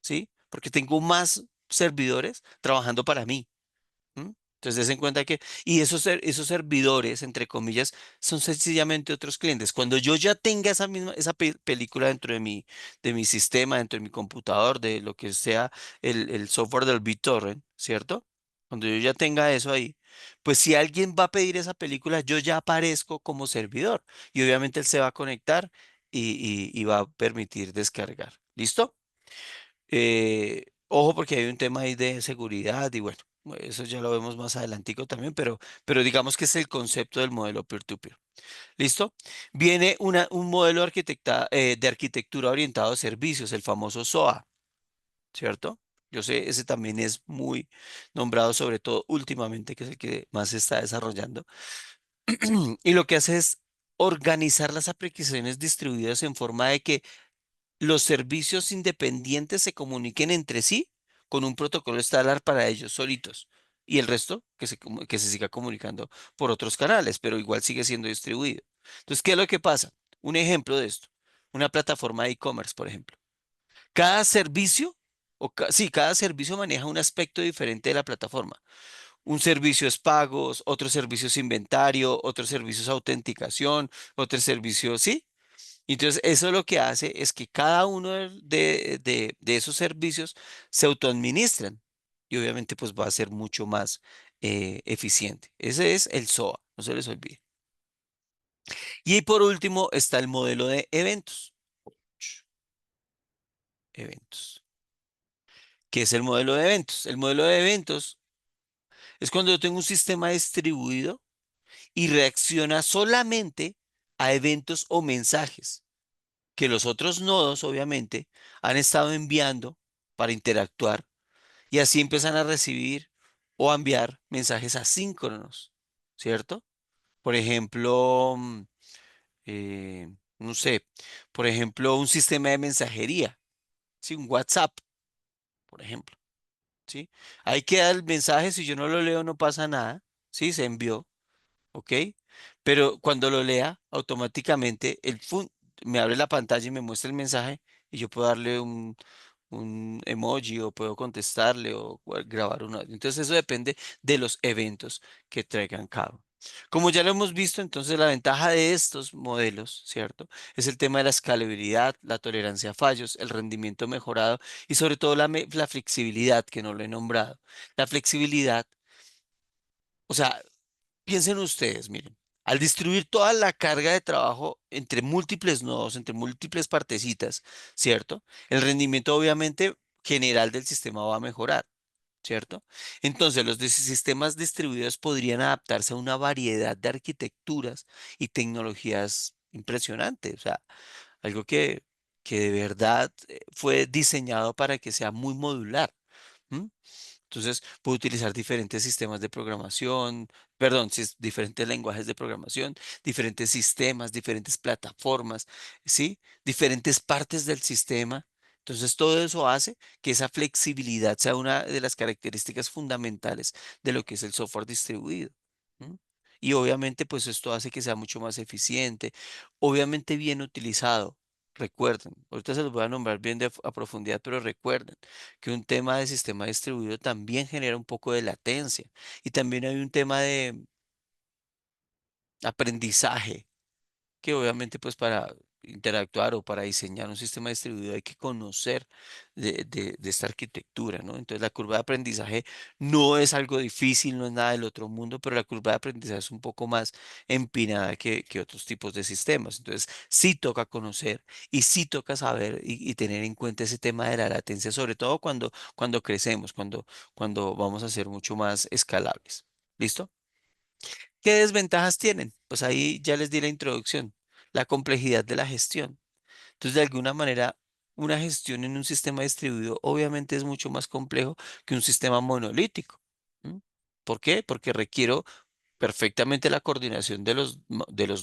¿sí? Porque tengo más servidores trabajando para mí. ¿M? Entonces, des en cuenta que, y esos servidores, entre comillas, son sencillamente otros clientes. Cuando yo ya tenga esa película dentro de mi sistema, dentro de mi computador, de lo que sea el software del BitTorrent, ¿cierto? Cuando yo ya tenga eso ahí, pues si alguien va a pedir esa película, yo ya aparezco como servidor y obviamente él se va a conectar y va a permitir descargar. ¿Listo? Ojo porque hay un tema ahí de seguridad y bueno, eso ya lo vemos más adelantico también, pero digamos que es el concepto del modelo peer-to-peer. ¿Listo? Viene un modelo de arquitectura orientado a servicios, el famoso SOA, ¿cierto? Yo sé, ese también es muy nombrado, sobre todo últimamente, que es el que más se está desarrollando. Y lo que hace es organizar las aplicaciones distribuidas en forma de que los servicios independientes se comuniquen entre sí con un protocolo estándar para ellos solitos y el resto que se siga comunicando por otros canales, pero igual sigue siendo distribuido. Entonces, ¿qué es lo que pasa? Un ejemplo de esto, una plataforma de e-commerce, por ejemplo. Cada servicio, sí, cada servicio maneja un aspecto diferente de la plataforma. Un servicio es pagos, otro servicio es inventario, otro servicio es autenticación, otro servicio, ¿sí? Entonces, eso lo que hace es que cada uno de esos servicios se autoadministran y obviamente pues va a ser mucho más eficiente. Ese es el SOA, no se les olvide. Y ahí por último está el modelo de eventos. Eventos. ¿Qué es el modelo de eventos? El modelo de eventos es cuando yo tengo un sistema distribuido y reacciona solamente a eventos o mensajes. que los otros nodos, obviamente, han estado enviando para interactuar y así empiezan a recibir o a enviar mensajes asíncronos, ¿cierto? Por ejemplo, no sé, por ejemplo, un sistema de mensajería, ¿sí? Un WhatsApp, por ejemplo, ¿sí? Ahí queda el mensaje, si yo no lo leo no pasa nada, ¿sí? Se envió, ¿ok? Pero cuando lo lea, automáticamente me abre la pantalla y me muestra el mensaje y yo puedo darle un emoji o puedo contestarle o grabar un audio. Entonces eso depende de los eventos que traigan cabo. Como ya lo hemos visto, entonces la ventaja de estos modelos, ¿cierto? Es el tema de la escalabilidad, la tolerancia a fallos, el rendimiento mejorado y sobre todo la flexibilidad, que no lo he nombrado. La flexibilidad, o sea, piensen ustedes, miren, al distribuir toda la carga de trabajo entre múltiples nodos, entre múltiples partecitas, ¿cierto? El rendimiento obviamente general del sistema va a mejorar, ¿cierto? Entonces, sistemas distribuidos podrían adaptarse a una variedad de arquitecturas y tecnologías impresionantes, o sea, algo que de verdad fue diseñado para que sea muy modular. ¿M? Entonces, puedo utilizar diferentes sistemas de programación, perdón, diferentes lenguajes de programación, diferentes sistemas, diferentes plataformas, ¿sí? Diferentes partes del sistema. Entonces, todo eso hace que esa flexibilidad sea una de las características fundamentales de lo que es el software distribuido. ¿M? Y obviamente, pues esto hace que sea mucho más eficiente, obviamente bien utilizado. Recuerden, ahorita se los voy a nombrar bien a profundidad, pero recuerden que un tema de sistema distribuido también genera un poco de latencia y también hay un tema de aprendizaje que obviamente pues para interactuar o para diseñar un sistema distribuido hay que conocer de esta arquitectura, ¿no? Entonces la curva de aprendizaje no es algo difícil, no es nada del otro mundo, pero la curva de aprendizaje es un poco más empinada que otros tipos de sistemas. Entonces sí toca conocer y sí toca saber y tener en cuenta ese tema de la latencia, sobre todo cuando crecemos, cuando vamos a ser mucho más escalables. ¿Listo? ¿Qué desventajas tienen? Pues ahí ya les di la introducción, la complejidad de la gestión. Entonces, de alguna manera, una gestión en un sistema distribuido obviamente es mucho más complejo que un sistema monolítico. ¿M? ¿Por qué? Porque requiero perfectamente la coordinación de los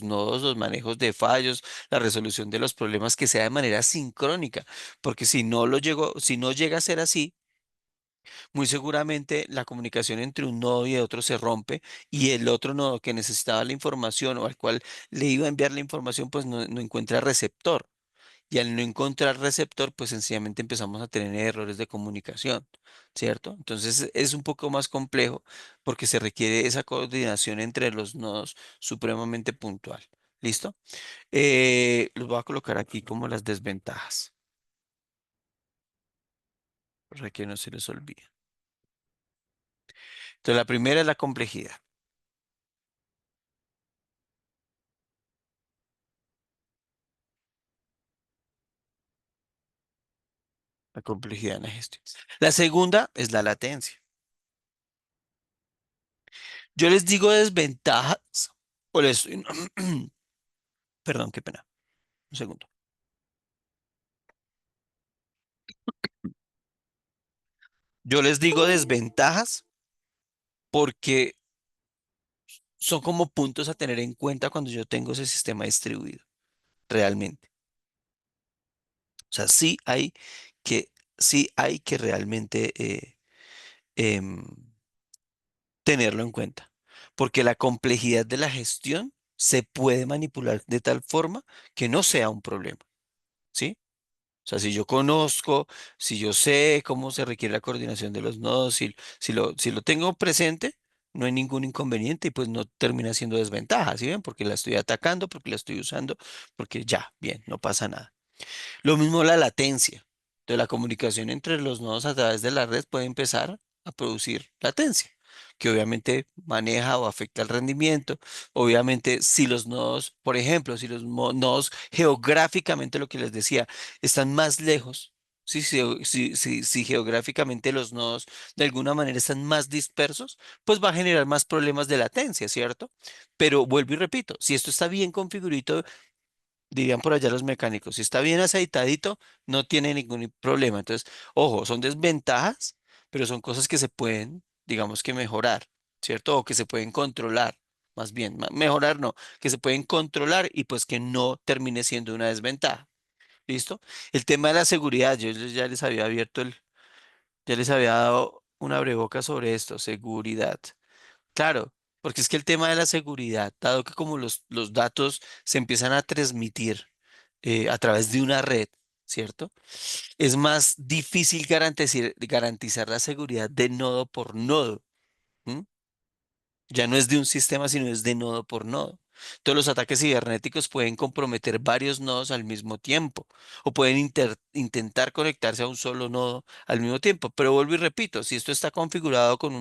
nodos, los manejos de fallos, la resolución de los problemas que sea de manera sincrónica. Porque si no llega a ser así, muy seguramente la comunicación entre un nodo y otro se rompe y el otro nodo que necesitaba la información o al cual le iba a enviar la información, pues no encuentra receptor. Y al no encontrar receptor, pues sencillamente empezamos a tener errores de comunicación, ¿cierto? Entonces es un poco más complejo porque se requiere esa coordinación entre los nodos supremamente puntual. ¿Listo? Los voy a colocar aquí como las desventajas, para que no se les olvide. Entonces la primera es la complejidad. La complejidad en la gestión. La segunda es la latencia. Yo les digo desventajas o les... Perdón, qué pena. Un segundo. Yo les digo desventajas porque son como puntos a tener en cuenta cuando yo tengo ese sistema distribuido, realmente. O sea, que, sí hay que realmente em, tenerlo en cuenta, porque la complejidad de la gestión se puede manipular de tal forma que no sea un problema, ¿sí? O sea, si yo conozco, si yo sé cómo se requiere la coordinación de los nodos, si lo tengo presente, no hay ningún inconveniente y pues no termina siendo desventaja, ¿sí ven? Porque la estoy atacando, porque la estoy usando, porque ya, bien, no pasa nada. Lo mismo la latencia. Entonces, la comunicación entre los nodos a través de la red puede empezar a producir latencia, que obviamente maneja o afecta el rendimiento. Obviamente, si los nodos, por ejemplo, si los nodos geográficamente, lo que les decía, están más lejos, si geográficamente los nodos de alguna manera están más dispersos, pues va a generar más problemas de latencia, ¿cierto? Pero vuelvo y repito, si esto está bien configurado, dirían por allá los mecánicos. Si está bien aceitadito, no tiene ningún problema. Entonces, ojo, son desventajas, pero son cosas que se pueden, digamos que mejorar, ¿cierto? O que se pueden controlar, más bien, mejorar no, que se pueden controlar y pues que no termine siendo una desventaja. ¿Listo? El tema de la seguridad, ya les había abierto ya les había dado una breboca sobre esto, seguridad. Claro, porque es que el tema de la seguridad, dado que como los datos se empiezan a transmitir a través de una red, ¿cierto? Es más difícil garantizar la seguridad de nodo por nodo. ¿M? Ya no es de un sistema, sino es de nodo por nodo. Todos los ataques cibernéticos pueden comprometer varios nodos al mismo tiempo o pueden intentar conectarse a un solo nodo al mismo tiempo. Pero vuelvo y repito, si esto está configurado con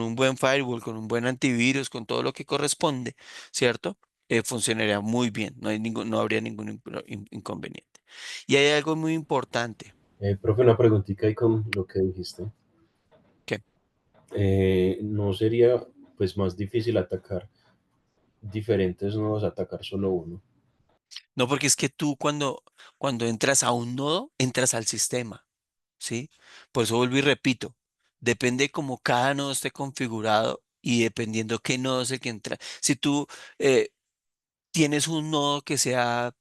un buen firewall, con un buen antivirus, con todo lo que corresponde, ¿cierto? Funcionaría muy bien, no habría ningún inconveniente. Y hay algo muy importante. Profe, una preguntita ahí con lo que dijiste. ¿Que? ¿No sería pues más difícil atacar diferentes nodos, atacar solo uno? No, porque es que tú cuando entras a un nodo, entras al sistema. ¿Sí? Por eso vuelvo y repito, depende cómo cada nodo esté configurado y dependiendo qué nodo es el que entra. Si tú eh, tienes un nodo que sea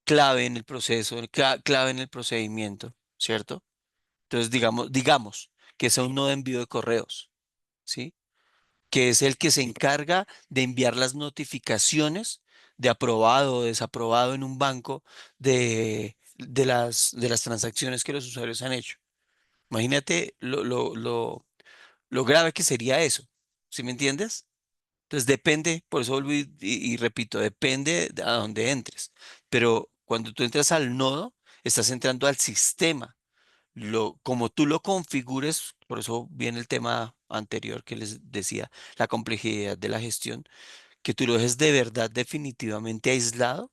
clave en el proceso, clave en el procedimiento, ¿cierto? Entonces digamos que sea un nodo de envío de correos, ¿sí? Que es el que se encarga de enviar las notificaciones de aprobado o desaprobado en un banco de las transacciones que los usuarios han hecho. Imagínate lo grave que sería eso, ¿sí me entiendes? Entonces depende, por eso vuelvo y repito, depende de a dónde entres. Pero cuando tú entras al nodo, estás entrando al sistema. Como tú lo configures, por eso viene el tema anterior que les decía, la complejidad de la gestión, que tú lo dejes de verdad definitivamente aislado,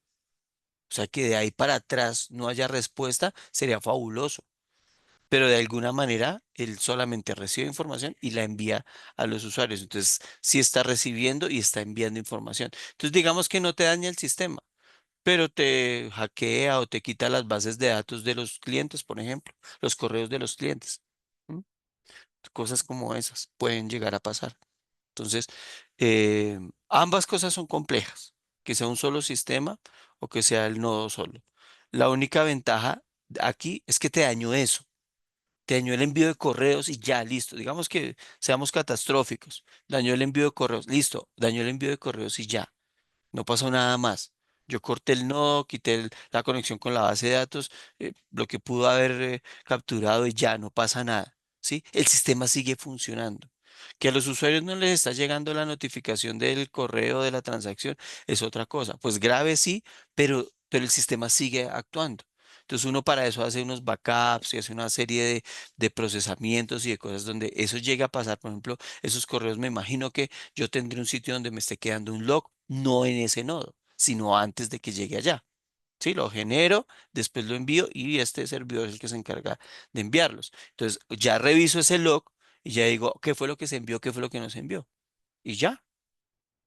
o sea que de ahí para atrás no haya respuesta, sería fabuloso, pero de alguna manera él solamente recibe información y la envía a los usuarios. Entonces, sí está recibiendo y está enviando información. Entonces, digamos que no te daña el sistema, pero te hackea o te quita las bases de datos de los clientes, por ejemplo, los correos de los clientes. ¿M? Cosas como esas pueden llegar a pasar. Entonces, eh, ambas cosas son complejas, que sea un solo sistema o que sea el nodo solo. La única ventaja aquí es que te dañó eso, te dañó el envío de correos y ya, listo. Digamos que seamos catastróficos. Dañó el envío de correos, listo. Dañó el envío de correos y ya. No pasó nada más. Yo corté el nodo, quité la conexión con la base de datos, lo que pudo haber capturado y ya, no pasa nada. ¿Sí? El sistema sigue funcionando. Que a los usuarios no les está llegando la notificación del correo de la transacción es otra cosa. Pues grave sí, pero el sistema sigue actuando. Entonces uno para eso hace unos backups y hace una serie de procesamientos y de cosas donde eso llega a pasar. Por ejemplo, esos correos me imagino que yo tendré un sitio donde me esté quedando un log, no en ese nodo, sino antes de que llegue allá. Sí, lo genero, después lo envío y este servidor es el que se encarga de enviarlos. Entonces, ya reviso ese log y ya digo qué fue lo que se envió, qué fue lo que no se envió. Y ya,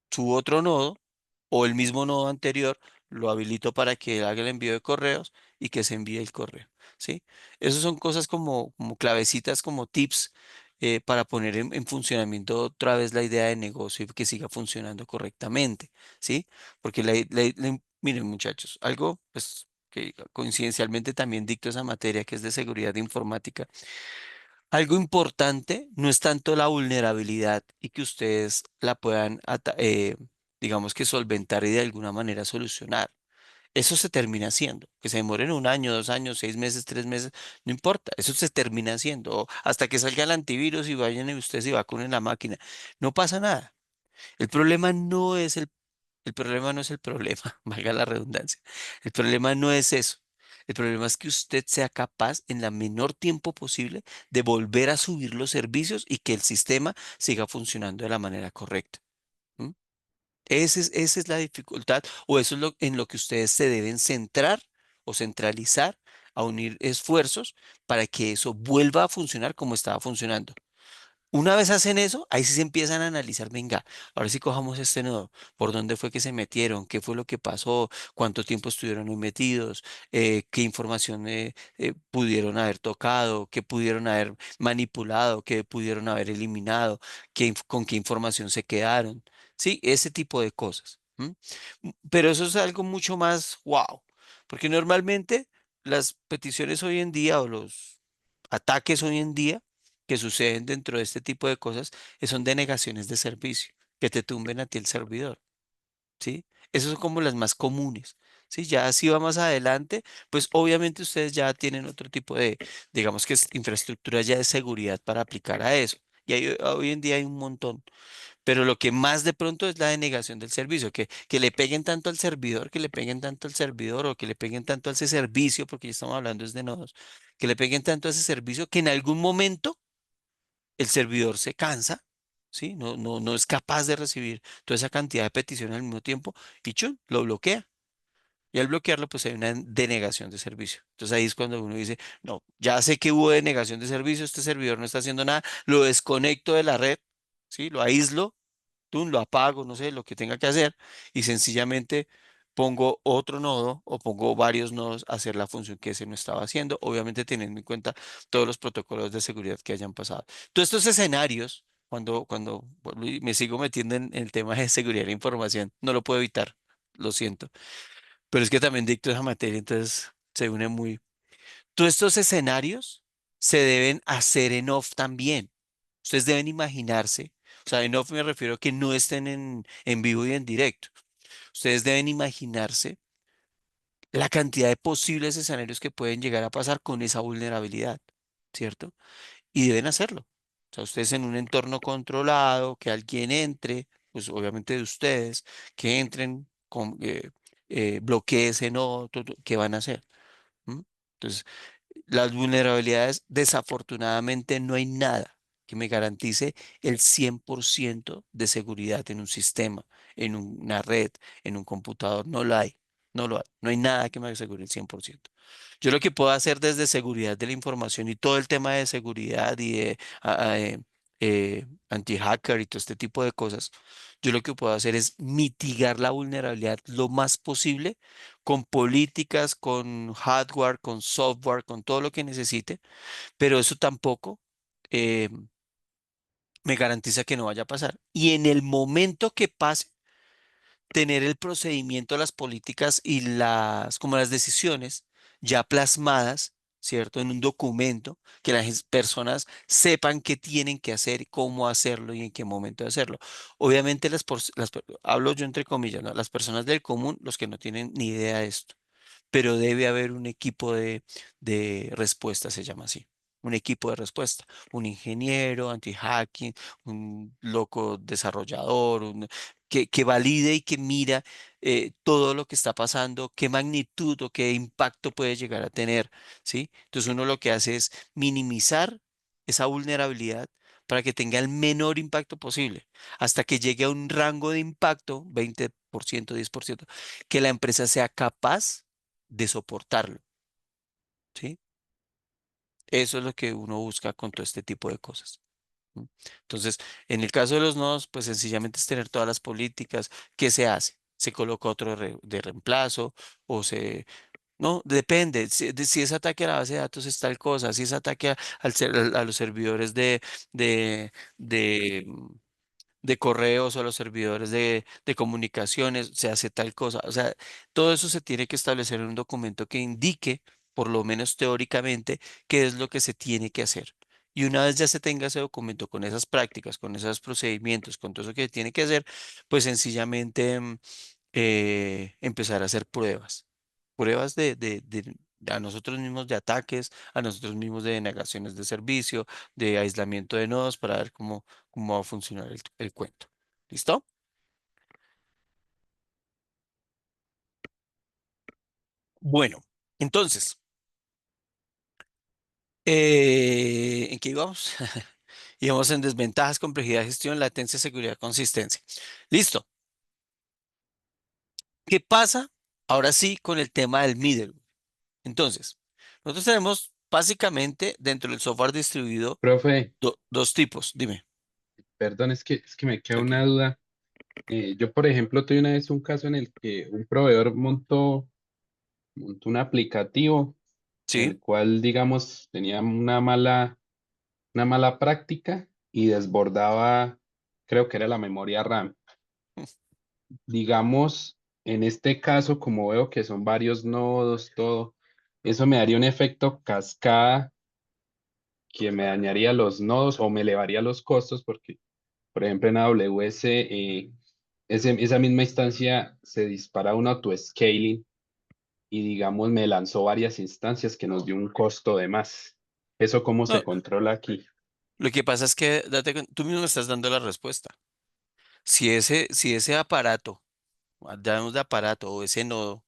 su otro nodo o el mismo nodo anterior lo habilito para que haga el envío de correos y que se envíe el correo, ¿sí? Esas son cosas como clavecitas, como tips para poner en funcionamiento otra vez la idea de negocio y que siga funcionando correctamente, ¿sí? Porque miren muchachos, algo pues que coincidencialmente también dicto esa materia que es de seguridad informática. Algo importante no es tanto la vulnerabilidad y que ustedes la puedan, digamos que solventar y de alguna manera solucionar. Eso se termina haciendo. Que se demoren un año, 2 años, 6 meses, 3 meses, no importa. Eso se termina haciendo. O hasta que salga el antivirus y vayan y ustedes se vacunen la máquina. No pasa nada. El problema no es el problema no es el problema, valga la redundancia. El problema no es eso. El problema es que usted sea capaz en la menor tiempo posible de volver a subir los servicios y que el sistema siga funcionando de la manera correcta. ¿M? Esa es la dificultad o eso es en lo que ustedes se deben centrar o centralizar a unir esfuerzos para que eso vuelva a funcionar como estaba funcionando. Una vez hacen eso, ahí sí se empiezan a analizar, venga, ahora sí cojamos este nodo, por dónde fue que se metieron, qué fue lo que pasó, cuánto tiempo estuvieron ahí metidos, qué información pudieron haber tocado, qué pudieron haber manipulado, qué pudieron haber eliminado, con qué información se quedaron, sí, ese tipo de cosas. Pero eso es algo mucho más wow, porque normalmente las peticiones hoy en día o los ataques hoy en día que suceden dentro de este tipo de cosas son denegaciones de servicio, que te tumben a ti el servidor, ¿sí? Esas son como las más comunes, ¿sí? Ya si va más adelante, pues obviamente ustedes ya tienen otro tipo de, digamos que es infraestructura ya de seguridad para aplicar a eso. Y hoy en día hay un montón, pero lo que más de pronto es la denegación del servicio, que le peguen tanto al servidor, que le peguen tanto al servidor o que le peguen tanto a ese servicio, porque ya estamos hablando es de nodos, que le peguen tanto a ese servicio que en algún momento el servidor se cansa, ¿sí? No es capaz de recibir toda esa cantidad de peticiones al mismo tiempo y ¡chun! Lo bloquea. Y al bloquearlo, pues hay una denegación de servicio. Entonces ahí es cuando uno dice, no, ya sé que hubo denegación de servicio, este servidor no está haciendo nada, lo desconecto de la red, ¿sí? Lo aíslo, lo apago, no sé, lo que tenga que hacer y sencillamente pongo otro nodo o pongo varios nodos a hacer la función que ese no estaba haciendo, obviamente teniendo en cuenta todos los protocolos de seguridad que hayan pasado. Todos estos escenarios, cuando vuelvo y me sigo metiendo en el tema de seguridad de información, no lo puedo evitar, lo siento, pero es que también dicto esa materia, entonces se une muy... Todos estos escenarios se deben hacer en off también. Ustedes deben imaginarse, o sea, en off me refiero a que no estén en vivo y en directo. Ustedes deben imaginarse la cantidad de posibles escenarios que pueden llegar a pasar con esa vulnerabilidad, ¿cierto? Y deben hacerlo. O sea, ustedes en un entorno controlado, que alguien entre, pues obviamente de ustedes, que entren, bloquee ese nodo, ¿qué van a hacer? ¿Mm? Entonces, las vulnerabilidades, desafortunadamente, no hay nada que me garantice el 100% de seguridad en un sistema, en una red, en un computador. No lo hay, no lo hay. No hay nada que me asegure el 100%. Yo lo que puedo hacer desde seguridad de la información y todo el tema de seguridad y de anti-hacker y todo este tipo de cosas, yo lo que puedo hacer es mitigar la vulnerabilidad lo más posible con políticas, con hardware, con software, con todo lo que necesite, pero eso tampoco eh, me garantiza que no vaya a pasar. Y en el momento que pase, tener el procedimiento, las políticas y como las decisiones ya plasmadas, ¿cierto? En un documento, que las personas sepan qué tienen que hacer, cómo hacerlo y en qué momento de hacerlo. Obviamente hablo yo entre comillas, ¿no? Las personas del común, los que no tienen ni idea de esto, pero debe haber un equipo de respuesta, se llama así. Un equipo de respuesta, un ingeniero anti-hacking, un loco desarrollador, que valide y que mira todo lo que está pasando, qué magnitud o qué impacto puede llegar a tener, ¿sí? Entonces uno lo que hace es minimizar esa vulnerabilidad para que tenga el menor impacto posible, hasta que llegue a un rango de impacto, 20%, 10%, que la empresa sea capaz de soportarlo, ¿sí? Eso es lo que uno busca con todo este tipo de cosas. ¿M? Entonces, en el caso de los nodos, pues sencillamente es tener todas las políticas. ¿Qué se hace? ¿Se coloca otro de reemplazo o se... No, depende. Si es ataque a la base de datos es tal cosa. Si es ataque a los servidores de, de, de correos o a los servidores de comunicaciones, se hace tal cosa. O sea, todo eso se tiene que establecer en un documento que indique, por lo menos teóricamente, qué es lo que se tiene que hacer. Y una vez ya se tenga ese documento con esas prácticas, con esos procedimientos, con todo eso que tiene que hacer, pues sencillamente empezar a hacer pruebas. Pruebas a nosotros mismos de ataques, a nosotros mismos de denegaciones de servicio, de aislamiento de nodos para ver cómo va a funcionar el cuento. ¿Listo? Bueno, entonces, ¿en qué íbamos? Íbamos en desventajas, complejidad, gestión, latencia, seguridad, consistencia. Listo. ¿Qué pasa ahora sí con el tema del middleware? Entonces, nosotros tenemos Básicamente, dentro del software distribuido, Profe, dos tipos, dime. perdón, es que me queda una Tranquilo. duda. Yo, por ejemplo, tuve una vez un caso en el que un proveedor montó un aplicativo en ¿Sí? el cual, digamos, tenía una mala práctica y desbordaba, creo que era la memoria RAM. Digamos, en este caso, como veo que son varios nodos, todo, eso me daría un efecto cascada que me dañaría los nodos o me elevaría los costos porque, por ejemplo, en AWS, esa misma instancia se dispara un auto-scaling y, digamos, me lanzó varias instancias que nos dio un costo de más. ¿Eso cómo se No, controla aquí? lo que pasa es que tú mismo me estás dando la respuesta. Si ese aparato, llamemos de aparato o ese nodo,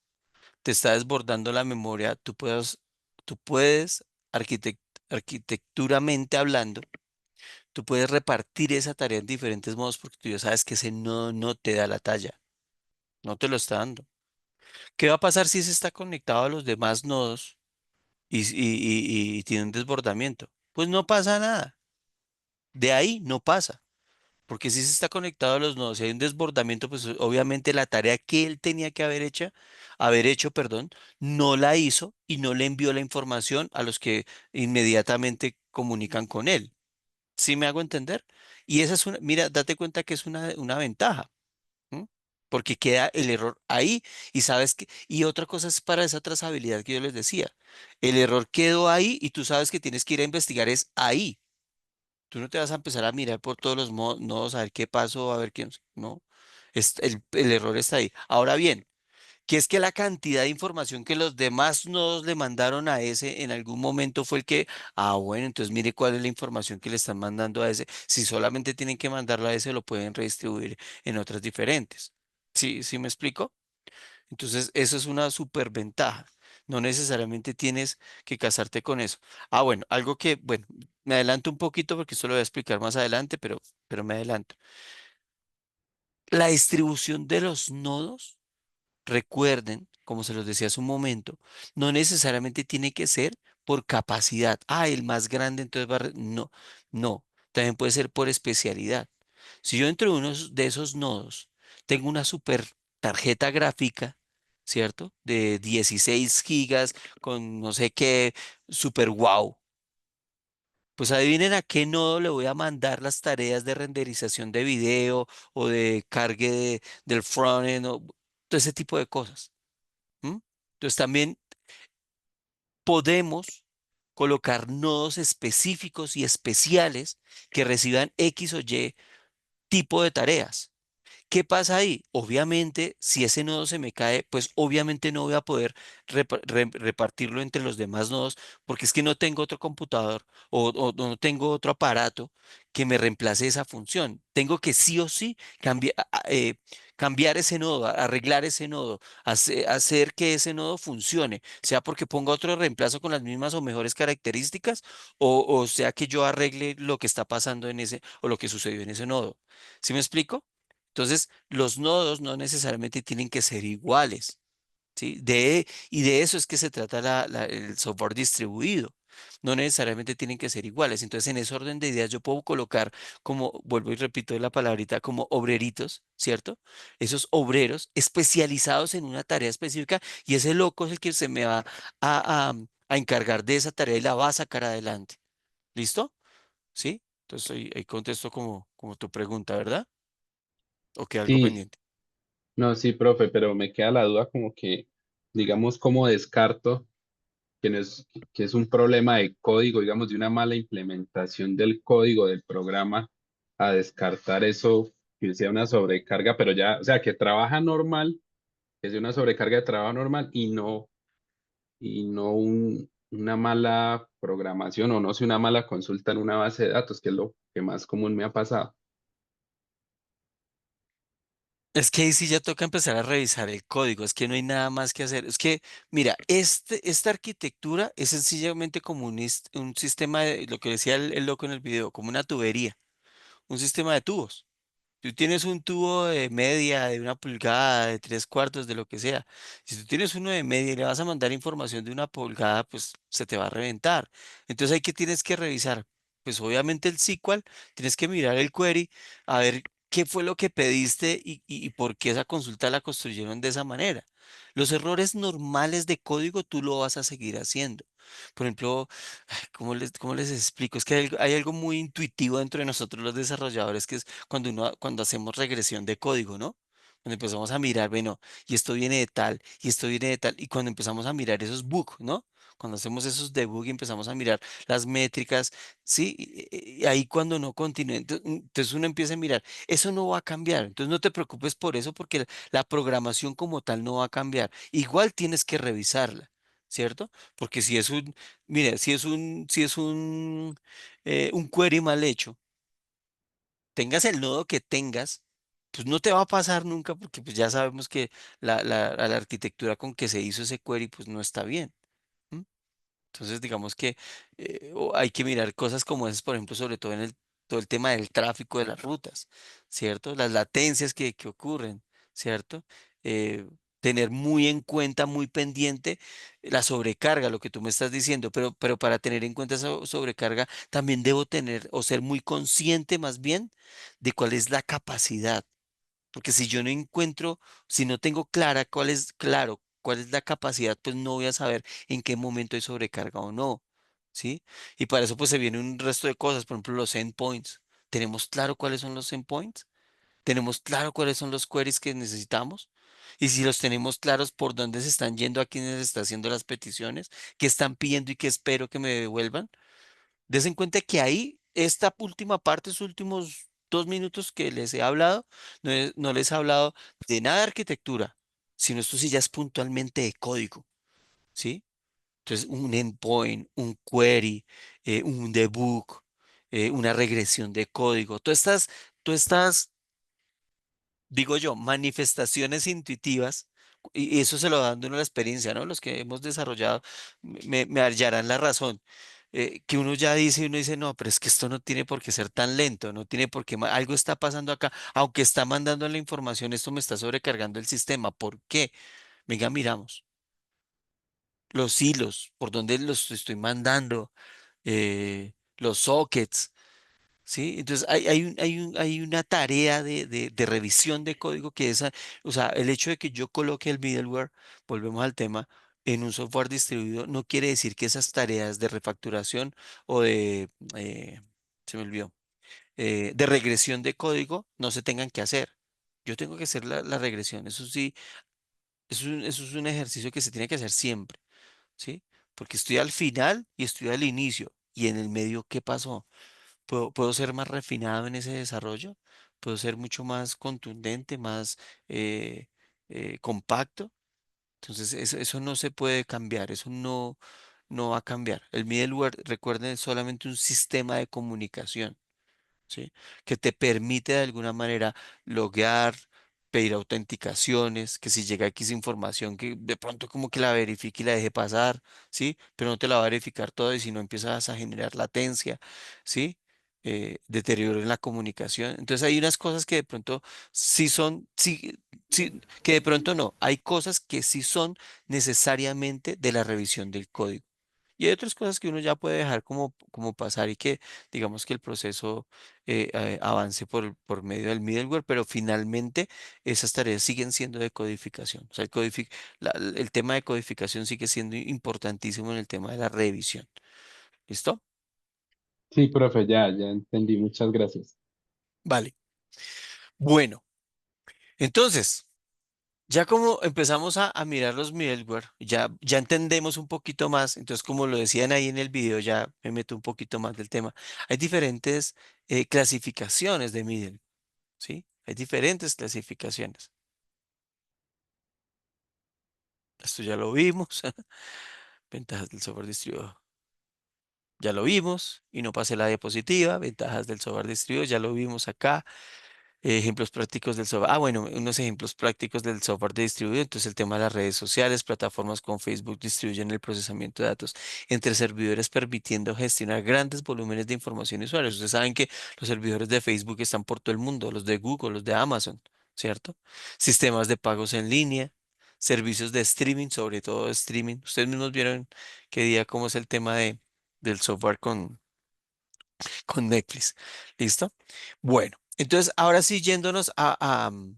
te está desbordando la memoria, tú puedes arquitecturamente hablando, tú puedes repartir esa tarea en diferentes modos porque tú ya sabes que ese nodo no te da la talla, no te lo está dando. ¿Qué va a pasar si ese está conectado a los demás nodos y tiene un desbordamiento? Pues no pasa nada. De ahí no pasa. Porque si se está conectado a los nodos y hay un desbordamiento, pues obviamente la tarea que él tenía que haber hecho, perdón, no la hizo y no le envió la información a los que inmediatamente comunican con él. ¿Sí me hago entender? Y esa es mira, date cuenta que es una ventaja. ¿M? Porque queda el error ahí y sabes que, y otra cosa es para esa trazabilidad que yo les decía. El error quedó ahí y tú sabes que tienes que ir a investigar es ahí. Tú no te vas a empezar a mirar por todos los nodos a ver qué pasó, a ver quién, no. El error está ahí. Ahora bien, que es que la cantidad de información que los demás nodos le mandaron a ese en algún momento fue el que, bueno, entonces mire cuál es la información que le están mandando a ese. Si solamente tienen que mandarlo a ese, lo pueden redistribuir en otras diferentes. ¿Sí, sí me explico? Entonces, eso es una superventaja. No necesariamente tienes que casarte con eso. Bueno, algo que, bueno, me adelanto un poquito porque esto lo voy a explicar más adelante, pero me adelanto. La distribución de los nodos, recuerden, como se los decía hace un momento, no necesariamente tiene que ser por capacidad. El más grande, entonces no, no. También puede ser por especialidad. Si yo dentro de uno de esos nodos tengo una super tarjeta gráfica, ¿cierto? De 16 gigas con no sé qué, super wow. Pues adivinen a qué nodo le voy a mandar las tareas de renderización de video o de cargue del frontend o todo ese tipo de cosas. ¿M? Entonces también podemos colocar nodos específicos y especiales que reciban X o Y tipo de tareas. ¿Qué pasa ahí? Obviamente, si ese nodo se me cae, pues obviamente no voy a poder repartirlo entre los demás nodos porque es que no tengo otro computador o no tengo otro aparato que me reemplace esa función. Tengo que sí o sí cambiar ese nodo, arreglar ese nodo, hacer que ese nodo funcione, sea porque ponga otro reemplazo con las mismas o mejores características o sea que yo arregle lo que está pasando en ese o lo que sucedió en ese nodo. ¿Sí me explico? Entonces, los nodos no necesariamente tienen que ser iguales, ¿sí? Y de eso es que se trata el software distribuido. No necesariamente tienen que ser iguales. Entonces, en ese orden de ideas, yo puedo colocar como, vuelvo y repito la palabrita, como obreritos, ¿cierto? Esos obreros especializados en una tarea específica y ese loco es el que se me va a encargar de esa tarea y la va a sacar adelante. ¿Listo? ¿Sí? Entonces, ahí contesto como tu pregunta, ¿verdad? ¿O queda algo Sí, pendiente? no, sí, profe, pero me queda la duda como que, digamos, cómo descarto que no es, que es un problema de código, digamos, de una mala implementación del código del programa, a descartar eso, que sea una sobrecarga, pero ya, o sea, que trabaja normal, que sea una sobrecarga de trabajo normal y no una mala programación o no sé, una mala consulta en una base de datos, que es lo que más común me ha pasado. Es que ahí sí ya toca empezar a revisar el código, es que no hay nada más que hacer. Es que, mira, esta arquitectura es sencillamente como un sistema de, lo que decía el loco en el video, como una tubería, un sistema de tubos. Tú tienes un tubo de media, de 1 pulgada, de 3 cuartos, de lo que sea. Si tú tienes uno de media y le vas a mandar información de 1 pulgada, pues se te va a reventar. Entonces, ¿qué tienes que revisar? Pues obviamente el SQL, tienes que mirar el query, a ver qué fue lo que pediste y por qué esa consulta la construyeron de esa manera. Los errores normales de código tú lo vas a seguir haciendo. Por ejemplo, ¿cómo les explico? Es que hay algo muy intuitivo dentro de nosotros los desarrolladores, que es cuando hacemos regresión de código, ¿no? Cuando empezamos a mirar, bueno, y esto viene de tal, y esto viene de tal, y cuando empezamos a mirar esos bugs, ¿no? Cuando hacemos esos debug y empezamos a mirar las métricas, ¿sí? Y ahí cuando no continúa, entonces uno empieza a mirar, eso no va a cambiar, entonces no te preocupes por eso porque la programación como tal no va a cambiar. Igual tienes que revisarla, ¿cierto? Porque si es mire, si es un query mal hecho, tengas el nodo que tengas, pues no te va a pasar nunca porque pues ya sabemos que la arquitectura con que se hizo ese query pues no está bien. ¿M? Entonces digamos que hay que mirar cosas como esas, por ejemplo, sobre todo en todo el tema del tráfico de las rutas, ¿cierto? Las latencias que ocurren, ¿cierto? Eh, Tener muy en cuenta, muy pendiente la sobrecarga, lo que tú me estás diciendo, pero para tener en cuenta esa sobrecarga también debo tener o ser muy consciente más bien de cuál es la capacidad. Porque si yo no encuentro, si no tengo claro cuál es la capacidad, pues no voy a saber en qué momento hay sobrecarga o no, ¿sí? Y para eso pues se viene un resto de cosas, por ejemplo, los endpoints. ¿Tenemos claro cuáles son los endpoints? ¿Tenemos claro cuáles son los queries que necesitamos? Y si los tenemos claros, ¿por dónde se están yendo a quienes está haciendo las peticiones? ¿Qué están pidiendo y qué espero que me devuelvan? Des en cuenta que ahí, esta última parte, estos últimos 2 minutos que les he hablado, no les he hablado de nada de arquitectura, sino esto sí ya es puntualmente de código, ¿sí? Entonces, un endpoint, un query, un debug, una regresión de código, todas estas digo yo, manifestaciones intuitivas, y eso se lo da dando uno la experiencia, ¿no? Los que hemos desarrollado me hallarán la razón. Que uno ya dice, uno dice, no, pero es que esto no tiene por qué ser tan lento, no tiene por qué, algo está pasando acá, aunque está mandando la información, esto me está sobrecargando el sistema. ¿Por qué? Venga, miramos los hilos, por dónde los estoy mandando, los sockets. ¿Sí? Entonces hay una tarea de revisión de código que o sea, el hecho de que yo coloque el middleware, volvemos al tema, en un software distribuido, no quiere decir que esas tareas de refacturación o eh, se me olvidó, de regresión de código no se tengan que hacer. Yo tengo que hacer la regresión, eso sí, eso es un ejercicio que se tiene que hacer siempre, ¿sí? Porque estoy al final y estoy al inicio, y en el medio, ¿qué pasó? ¿Puedo ser más refinado en ese desarrollo? ¿Puedo ser mucho más contundente, más eh, compacto? Entonces, eso no se puede cambiar, eso no va a cambiar. El middleware, recuerden, es solamente un sistema de comunicación. ¿Sí? Que te permite de alguna manera loguear, pedir autenticaciones, que si llega X información que de pronto como que la verifique y la deje pasar, ¿sí? Pero no te la va a verificar todo y si no empiezas a generar latencia, ¿sí? Deterioro en la comunicación. Entonces hay unas cosas que de pronto sí, que de pronto no. Hay cosas que sí son necesariamente de la revisión del código. Y hay otras cosas que uno ya puede dejar como pasar y que digamos que el proceso avance por medio del middleware, pero finalmente esas tareas siguen siendo de codificación. O sea, el tema de codificación sigue siendo importantísimo en el tema de la revisión. ¿Listo? Sí, profe, ya entendí. Muchas gracias. Vale. Bueno, entonces, ya como empezamos a mirar los middleware, ya entendemos un poquito más, entonces como lo decían ahí en el video, ya me meto un poquito más del tema. Hay diferentes clasificaciones de middleware, ¿sí? Hay diferentes clasificaciones. Esto ya lo vimos. Ventajas del software distribuido. Ya lo vimos y no pasé la diapositiva. Ventajas del software distribuido, ya lo vimos acá. Ejemplos prácticos del software. Ah, bueno, unos ejemplos prácticos del software de distribuido. Entonces, el tema de las redes sociales, plataformas como Facebook distribuyen el procesamiento de datos entre servidores, permitiendo gestionar grandes volúmenes de información y usuarios. Ustedes saben que los servidores de Facebook están por todo el mundo, los de Google, los de Amazon, ¿cierto? Sistemas de pagos en línea, servicios de streaming, sobre todo de streaming. Ustedes mismos vieron qué día, cómo es el tema del software con Netflix. ¿Listo? Bueno, entonces ahora sí yéndonos a- me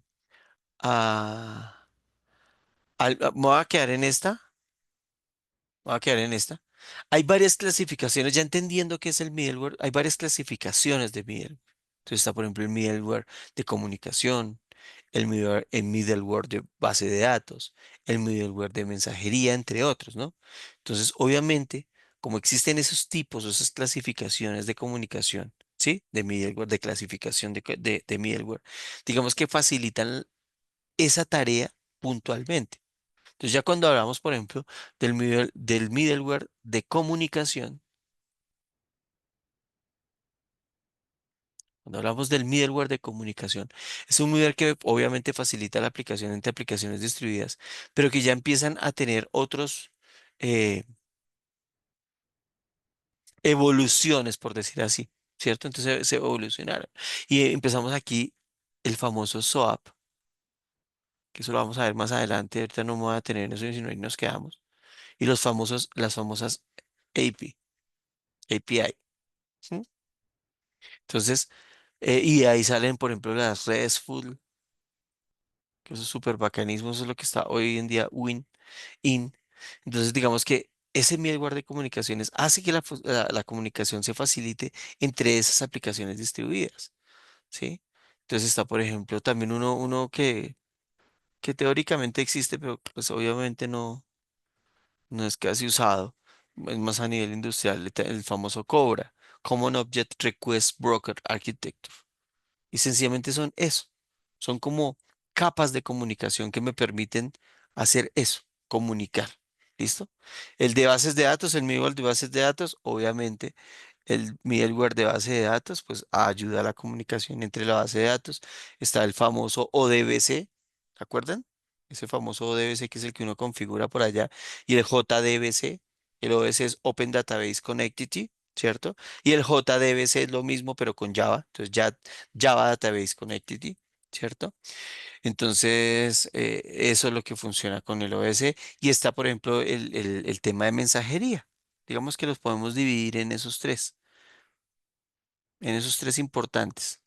voy a quedar en esta, me voy a quedar en esta. Hay varias clasificaciones, ya entendiendo qué es el middleware, hay varias clasificaciones de middleware. Entonces está, por ejemplo, el middleware de comunicación, el middleware de base de datos, el middleware de mensajería, entre otros, ¿no? Entonces, obviamente, como existen esos tipos o esas clasificaciones de comunicación, ¿sí? De middleware, de clasificación de middleware, digamos que facilitan esa tarea puntualmente. Entonces, ya cuando hablamos, por ejemplo, del middleware de comunicación, cuando hablamos del middleware de comunicación, es un middleware que obviamente facilita la aplicación entre aplicaciones distribuidas, pero que ya empiezan a tener otros eh, evoluciones, por decir así, ¿cierto? Entonces se evolucionaron. Y empezamos aquí el famoso SOAP, que eso lo vamos a ver más adelante. Ahorita no me voy a tener en eso, sino ahí nos quedamos. Y las famosas AP, API. ¿Sí? Entonces, y de ahí salen, por ejemplo, las RESTful, que eso es súper bacanismo, eso es lo que está hoy en día in. Entonces, digamos que ese middleware de comunicaciones hace que la comunicación se facilite entre esas aplicaciones distribuidas, ¿sí? Entonces está, por ejemplo, también uno que teóricamente existe, pero pues obviamente no es casi usado, es más a nivel industrial, el famoso COBRA, Common Object Request Broker Architecture. Y sencillamente son eso. Son como capas de comunicación que me permiten hacer eso, comunicar. ¿Listo? El de bases de datos, el middleware de bases de datos, obviamente el middleware de base de datos, pues ayuda a la comunicación entre la base de datos. Está el famoso ODBC, ¿se acuerdan? Ese famoso ODBC que es el que uno configura por allá. Y el JDBC, el ODBC es Open Database Connectivity, ¿cierto? Y el JDBC es lo mismo, pero con Java. Entonces ya Java Database Connectivity, ¿cierto? Entonces, eso es lo que funciona con el OS. Y está, por ejemplo, el tema de mensajería. Digamos que los podemos dividir en esos tres importantes.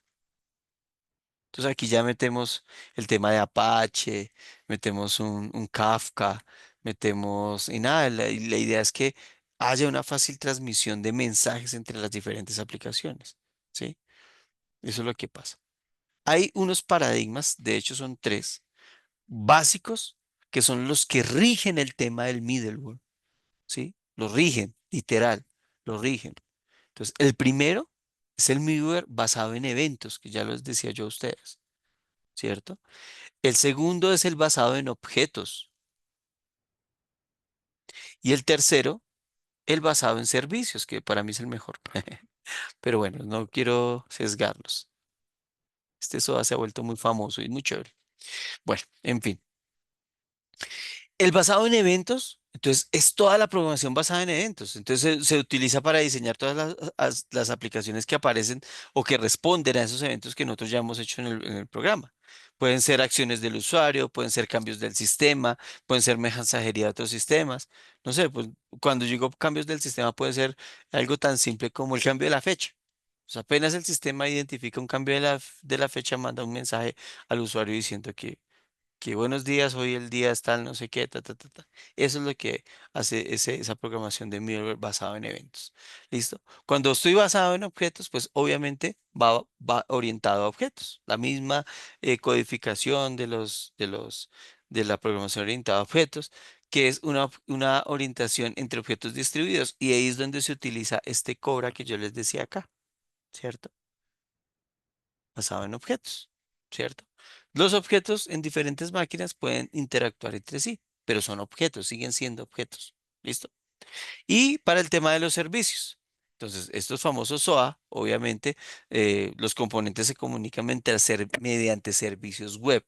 Entonces aquí ya metemos el tema de Apache, metemos un Kafka, metemos, y nada, y la idea es que haya una fácil transmisión de mensajes entre las diferentes aplicaciones, ¿sí? Eso es lo que pasa. Hay unos paradigmas, de hecho son tres, básicos, que son los que rigen el tema del middleware, ¿sí? Los rigen, literal, los rigen. Entonces, el primero es el middleware basado en eventos, que ya los decía yo a ustedes, ¿cierto? El segundo es el basado en objetos. Y el tercero, el basado en servicios, que para mí es el mejor. Pero bueno, no quiero sesgarlos. Este SOA se ha vuelto muy famoso y muy chévere. Bueno, en fin. El basado en eventos, entonces es toda la programación basada en eventos. Entonces se utiliza para diseñar todas las aplicaciones que aparecen o que responden a esos eventos que nosotros ya hemos hecho en el programa. Pueden ser acciones del usuario, pueden ser cambios del sistema, pueden ser mensajería de otros sistemas. No sé, pues cuando digo cambios del sistema puede ser algo tan simple como el cambio de la fecha. O sea, apenas el sistema identifica un cambio de la fecha, manda un mensaje al usuario diciendo que buenos días, hoy el día está el no sé qué, ta, ta, ta, ta. Eso es lo que hace esa programación de middleware basado en eventos. ¿Listo? Cuando estoy basado en objetos, pues obviamente va orientado a objetos. La misma codificación de la programación orientada a objetos, que es una orientación entre objetos distribuidos. Y ahí es donde se utiliza este Cobra que yo les decía acá, ¿cierto? Basado en objetos, ¿cierto? Los objetos en diferentes máquinas pueden interactuar entre sí, pero son objetos, siguen siendo objetos. ¿Listo? Y para el tema de los servicios, Entonces, estos famosos SOA, obviamente, los componentes se comunican mediante servicios web.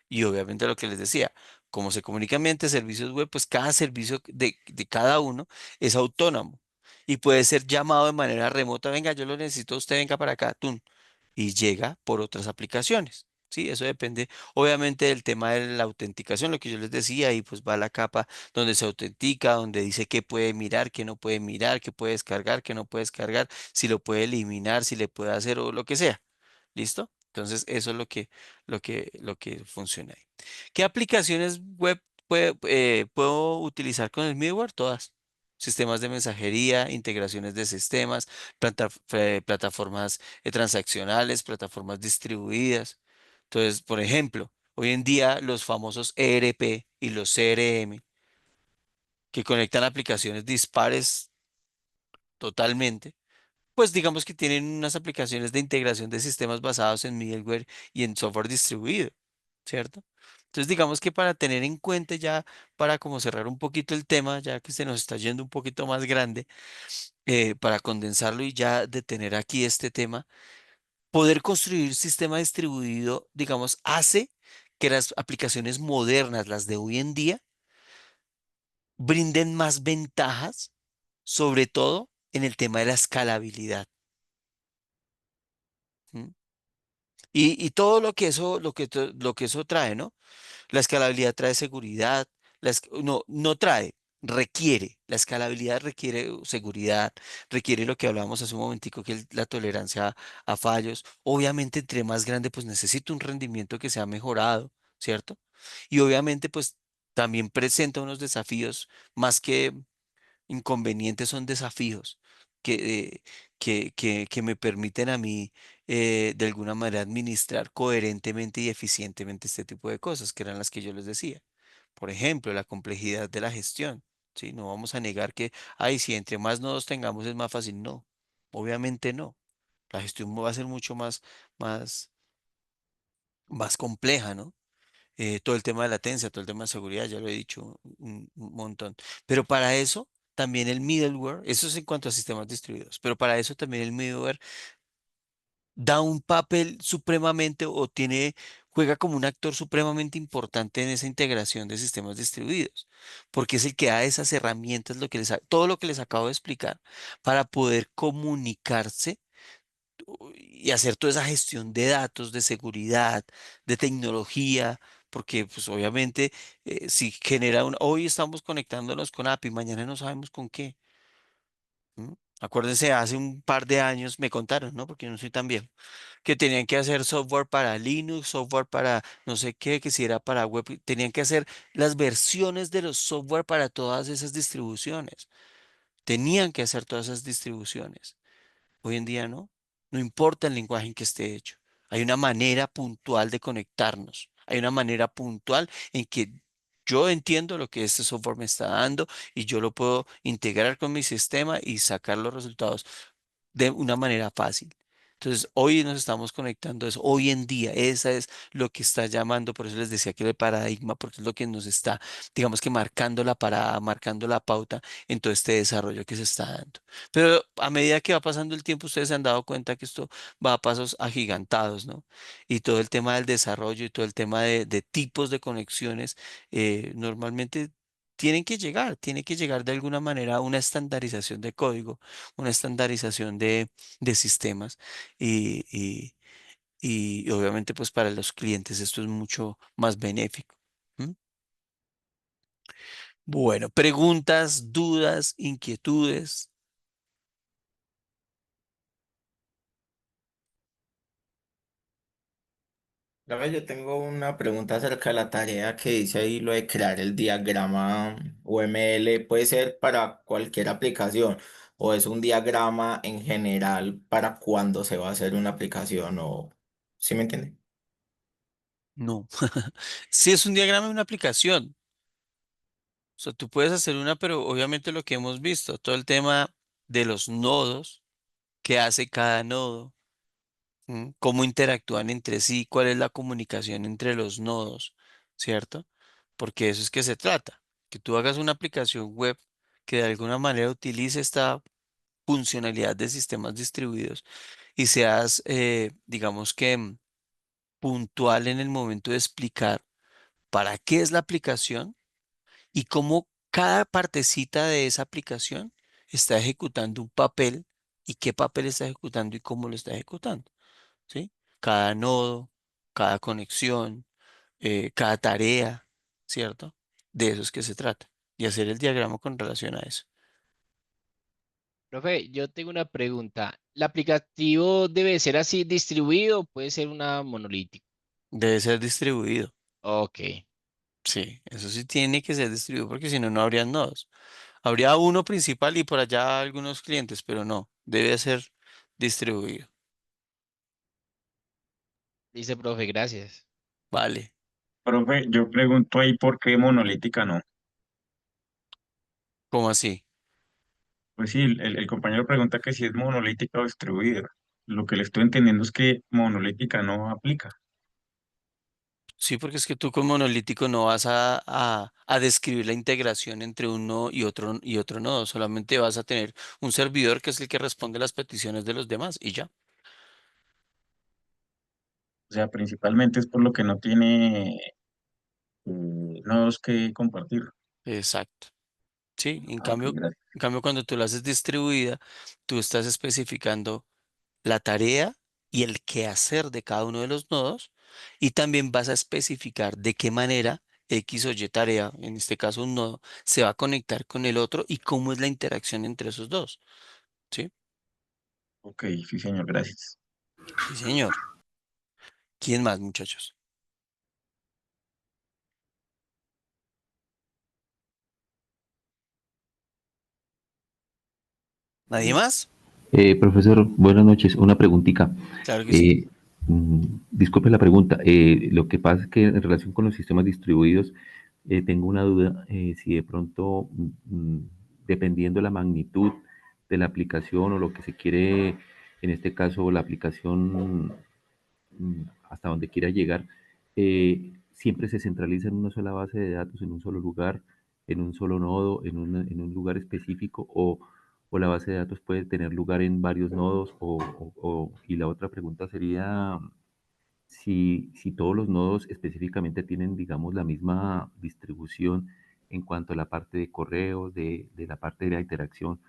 Y obviamente lo que les decía, como se comunican mediante servicios web, pues cada servicio de cada uno es autónomo y puede ser llamado de manera remota. Venga, yo lo necesito, usted venga para acá, tun, y llega por otras aplicaciones. Sí, eso depende obviamente del tema de la autenticación, lo que yo les decía, y pues va la capa donde se autentica, donde dice qué puede mirar, qué no puede mirar, qué puede descargar, qué no puede descargar, si lo puede eliminar, si le puede hacer o lo que sea. ¿Listo? Entonces, eso es lo que funciona ahí. ¿Qué aplicaciones web puedo utilizar con el middleware? Todas. Sistemas de mensajería, integraciones de sistemas, plataformas transaccionales, plataformas distribuidas. Entonces, por ejemplo, hoy en día los famosos ERP y los CRM que conectan aplicaciones dispares totalmente, pues digamos que tienen unas aplicaciones de integración de sistemas basados en middleware y en software distribuido, ¿cierto? Entonces digamos que para tener en cuenta ya, para como cerrar un poquito el tema, ya que se nos está yendo un poquito más grande, para condensarlo y ya detener aquí este tema, poder construir sistema distribuido, digamos, hace que las aplicaciones modernas, las de hoy en día, brinden más ventajas, sobre todo en el tema de la escalabilidad. ¿M? Y todo lo que eso trae, ¿no? La escalabilidad trae seguridad, no trae, requiere, la escalabilidad requiere seguridad, requiere lo que hablábamos hace un momentico, que es la tolerancia a fallos. Obviamente, entre más grande, pues necesito un rendimiento que sea mejorado, ¿cierto? Y obviamente, pues también presenta unos desafíos más que inconvenientes, son desafíos que, que me permiten a mí de alguna manera administrar coherentemente y eficientemente este tipo de cosas, que eran las que yo les decía. Por ejemplo, la complejidad de la gestión. ¿Sí? No vamos a negar que, ay, si entre más nodos tengamos es más fácil. No, obviamente no. La gestión va a ser mucho más, más compleja, ¿no? Todo el tema de latencia, todo el tema de seguridad, ya lo he dicho un montón. Pero para eso también el middleware, eso es en cuanto a sistemas distribuidos, pero para eso también el middleware da un papel supremamente juega como un actor supremamente importante en esa integración de sistemas distribuidos, porque es el que da esas herramientas, todo lo que les acabo de explicar, para poder comunicarse y hacer toda esa gestión de datos, de seguridad, de tecnología, porque pues obviamente si hoy estamos conectándonos con API, mañana no sabemos con qué. ¿M? Acuérdense, hace un par de años me contaron, ¿no? Porque yo no soy tan viejo, que tenían que hacer software para Linux, software para no sé qué, que si era para web, tenían que hacer las versiones de los software para todas esas distribuciones. Tenían que hacer todas esas distribuciones. Hoy en día no. No importa el lenguaje en que esté hecho. Hay una manera puntual de conectarnos. Hay una manera puntual en que yo entiendo lo que este software me está dando y yo lo puedo integrar con mi sistema y sacar los resultados de una manera fácil. Entonces, hoy nos estamos conectando a eso. Hoy en día, esa es lo que está llamando, por eso les decía que el paradigma, porque es lo que nos está, digamos que marcando la parada, marcando la pauta en todo este desarrollo que se está dando. Pero a medida que va pasando el tiempo, ustedes se han dado cuenta que esto va a pasos agigantados, ¿no? Y todo el tema del desarrollo y todo el tema de tipos de conexiones, normalmente tiene que llegar de alguna manera a una estandarización de código, una estandarización de sistemas y, y- y obviamente pues para los clientes esto es mucho más benéfico. ¿M? Bueno, preguntas, dudas, inquietudes. Profe, yo tengo una pregunta acerca de la tarea que dice ahí lo de crear el diagrama UML. ¿Puede ser para cualquier aplicación o es un diagrama en general para cuando se va a hacer una aplicación o... ¿Sí me entiende? No. Si es un diagrama de una aplicación, o sea, tú puedes hacer una, pero obviamente lo que hemos visto, todo el tema de los nodos, qué hace cada nodo. Cómo interactúan entre sí, cuál es la comunicación entre los nodos, ¿cierto? Porque eso es que se trata, que tú hagas una aplicación web que de alguna manera utilice funcionalidad de sistemas distribuidos y seas, digamos que, puntual en el momento de explicar para qué es la aplicación y cómo cada partecita de esa aplicación está ejecutando un papel y qué papel está ejecutando y cómo lo está ejecutando, ¿sí? Cada nodo, cada conexión, cada tarea, ¿cierto? De eso es que se trata. Y hacer el diagrama con relación a eso. Profe, yo tengo una pregunta. ¿El aplicativo debe ser así distribuido o puede ser una monolítico? Debe ser distribuido. Ok. Sí, eso sí tiene que ser distribuido porque si no, no habría nodos. Habría uno principal y por allá algunos clientes, pero no, debe ser distribuido. Dice, profe, gracias. Vale. Profe, yo pregunto ahí por qué monolítica no. ¿Cómo así? Pues sí, el compañero pregunta que si es monolítica o distribuida. Lo que le estoy entendiendo es que monolítica no aplica. Sí, porque es que tú con monolítico no vas a describir la integración entre uno y otro nodo, solamente vas a tener un servidor que es el que responde las peticiones de los demás y ya. O sea, principalmente es por lo que no tiene nodos que compartir. Exacto. Sí, Ah, ok, gracias. en cambio cuando tú la haces distribuida, tú estás especificando la tarea y el quehacer de cada uno de los nodos y también vas a especificar de qué manera X o Y tarea, en este caso un nodo, se va a conectar con el otro y cómo es la interacción entre esos dos. ¿Sí? Ok, sí, señor, gracias. Sí, señor. ¿Quién más, muchachos? ¿Nadie más? Profesor, buenas noches. Una preguntita. Claro que sí. Eh, Disculpe la pregunta. Lo que pasa es que en relación con los sistemas distribuidos, tengo una duda si de pronto, dependiendo la magnitud de la aplicación o lo que se quiere, en este caso la aplicación, hasta donde quiera llegar, siempre se centraliza en una sola base de datos, en un solo lugar, en un solo nodo, en un lugar específico, o la base de datos puede tener lugar en varios nodos, y la otra pregunta sería si todos los nodos específicamente tienen, digamos, la misma distribución en cuanto a la parte de correo, de la parte de la interacción,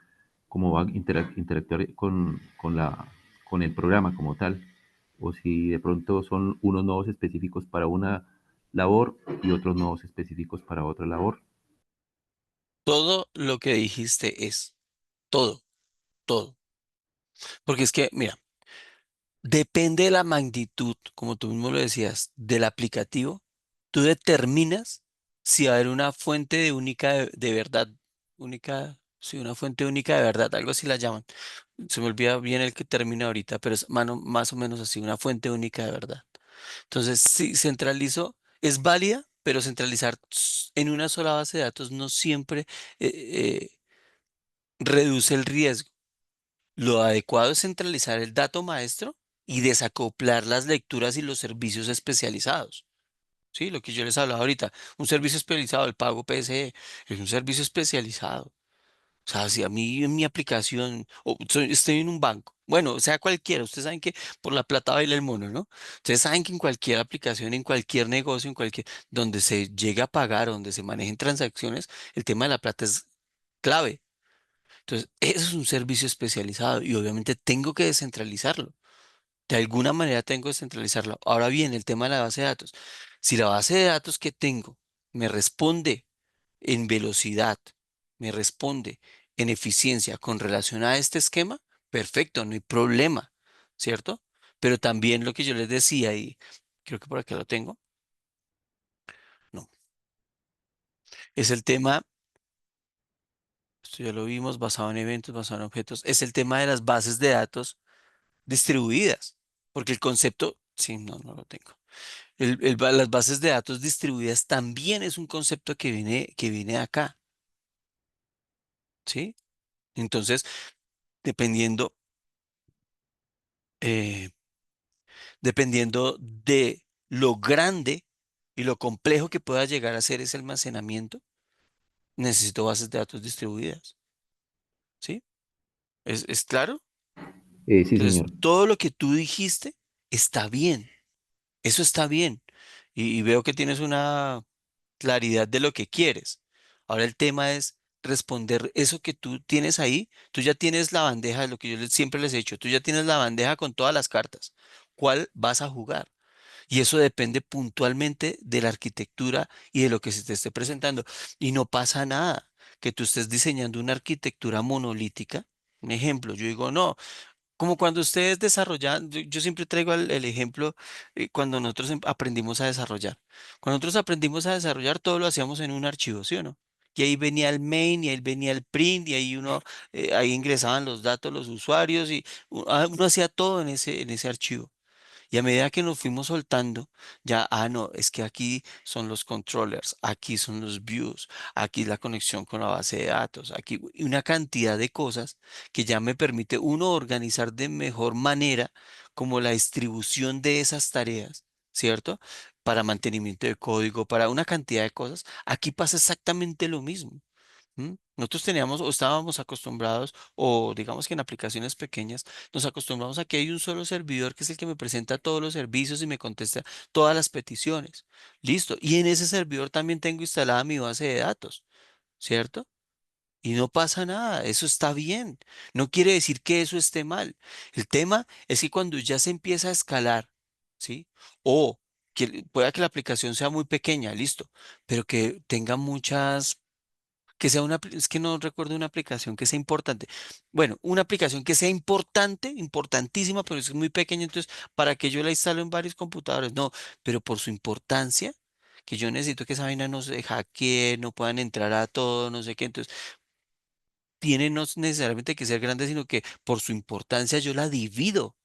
cómo va a interactuar con el programa como tal, o si de pronto son unos nodos específicos para una labor y otros nodos específicos para otra labor. Todo lo que dijiste es todo, todo. Porque es que, mira, depende de la magnitud, como tú mismo lo decías, del aplicativo, tú determinas si va a haber una fuente de única de verdad, única, sí, una fuente única de verdad, algo así la llaman. Se me olvida bien el que termina ahorita, pero es más o menos así, una fuente única de verdad. Entonces, si centralizo, es válida, pero centralizar en una sola base de datos no siempre reduce el riesgo. Lo adecuado es centralizar el dato maestro y desacoplar las lecturas y los servicios especializados. Sí, lo que yo les hablaba ahorita, un servicio especializado, el pago PSE, es un servicio especializado. O sea, si a mí en mi aplicación, o estoy en un banco, bueno, sea cualquiera, ustedes saben que por la plata baila el mono, ¿no? Ustedes saben que en cualquier aplicación, en cualquier negocio, en cualquier, donde se llegue a pagar, donde se manejen transacciones, el tema de la plata es clave. Entonces, eso es un servicio especializado y obviamente tengo que descentralizarlo. De alguna manera tengo que descentralizarlo. Ahora bien, el tema de la base de datos. Si la base de datos que tengo me responde en velocidad, me responde en eficiencia con relación a este esquema, perfecto, no hay problema, ¿cierto? Pero también lo que yo les decía, y creo que por acá lo tengo, no, es el tema, esto ya lo vimos, basado en eventos, basado en objetos, es el tema de las bases de datos distribuidas, porque el concepto, sí, no, no lo tengo. Las bases de datos distribuidas también es un concepto que viene acá, ¿sí? Entonces, dependiendo, eh, dependiendo de lo grande y lo complejo que pueda llegar a ser ese almacenamiento, necesito bases de datos distribuidas, ¿sí? ¿Es claro? Sí, Entonces, señor. todo lo que tú dijiste está bien. Eso está bien. Y veo que tienes una claridad de lo que quieres. Ahora el tema es responder eso que tú tienes ahí. Tú ya tienes la bandeja, lo que siempre les he dicho, tú ya tienes la bandeja con todas las cartas. ¿Cuál vas a jugar? Y eso depende puntualmente de la arquitectura y de lo que se te esté presentando. Y no pasa nada que tú estés diseñando una arquitectura monolítica. Un ejemplo, yo digo, no. Como cuando ustedes desarrollan, yo siempre traigo el ejemplo cuando nosotros aprendimos a desarrollar. Cuando nosotros aprendimos a desarrollar, todo lo hacíamos en un archivo, ¿sí o no? Y ahí venía el main, y ahí venía el print, y ahí ahí ingresaban los datos, los usuarios, y uno hacía todo en ese archivo. Y a medida que nos fuimos soltando, ya, no, es que aquí son los controllers, aquí son los views, aquí la conexión con la base de datos, aquí y una cantidad de cosas que ya me permite uno organizar de mejor manera como la distribución de esas tareas, ¿cierto? Para mantenimiento de código, para una cantidad de cosas. Aquí pasa exactamente lo mismo. ¿M? Nosotros teníamos o estábamos acostumbrados, o digamos que en aplicaciones pequeñas, nos acostumbramos a que hay un solo servidor que es el que me presenta todos los servicios y me contesta todas las peticiones. Listo. Y en ese servidor también tengo instalada mi base de datos, ¿cierto? Y no pasa nada, eso está bien. No quiere decir que eso esté mal. El tema es que cuando ya se empieza a escalar, ¿sí? O que pueda que la aplicación sea muy pequeña, listo, pero que tenga muchas que sea es que no recuerdo una aplicación que sea importante. Bueno, una aplicación que sea importante, importantísima, pero es muy pequeña, entonces, ¿para que yo la instalo en varios computadores? No, pero por su importancia, que yo necesito que esa vaina no se hackee, no puedan entrar a todo, no sé qué, entonces, tiene no necesariamente que ser grande, sino que por su importancia yo la divido,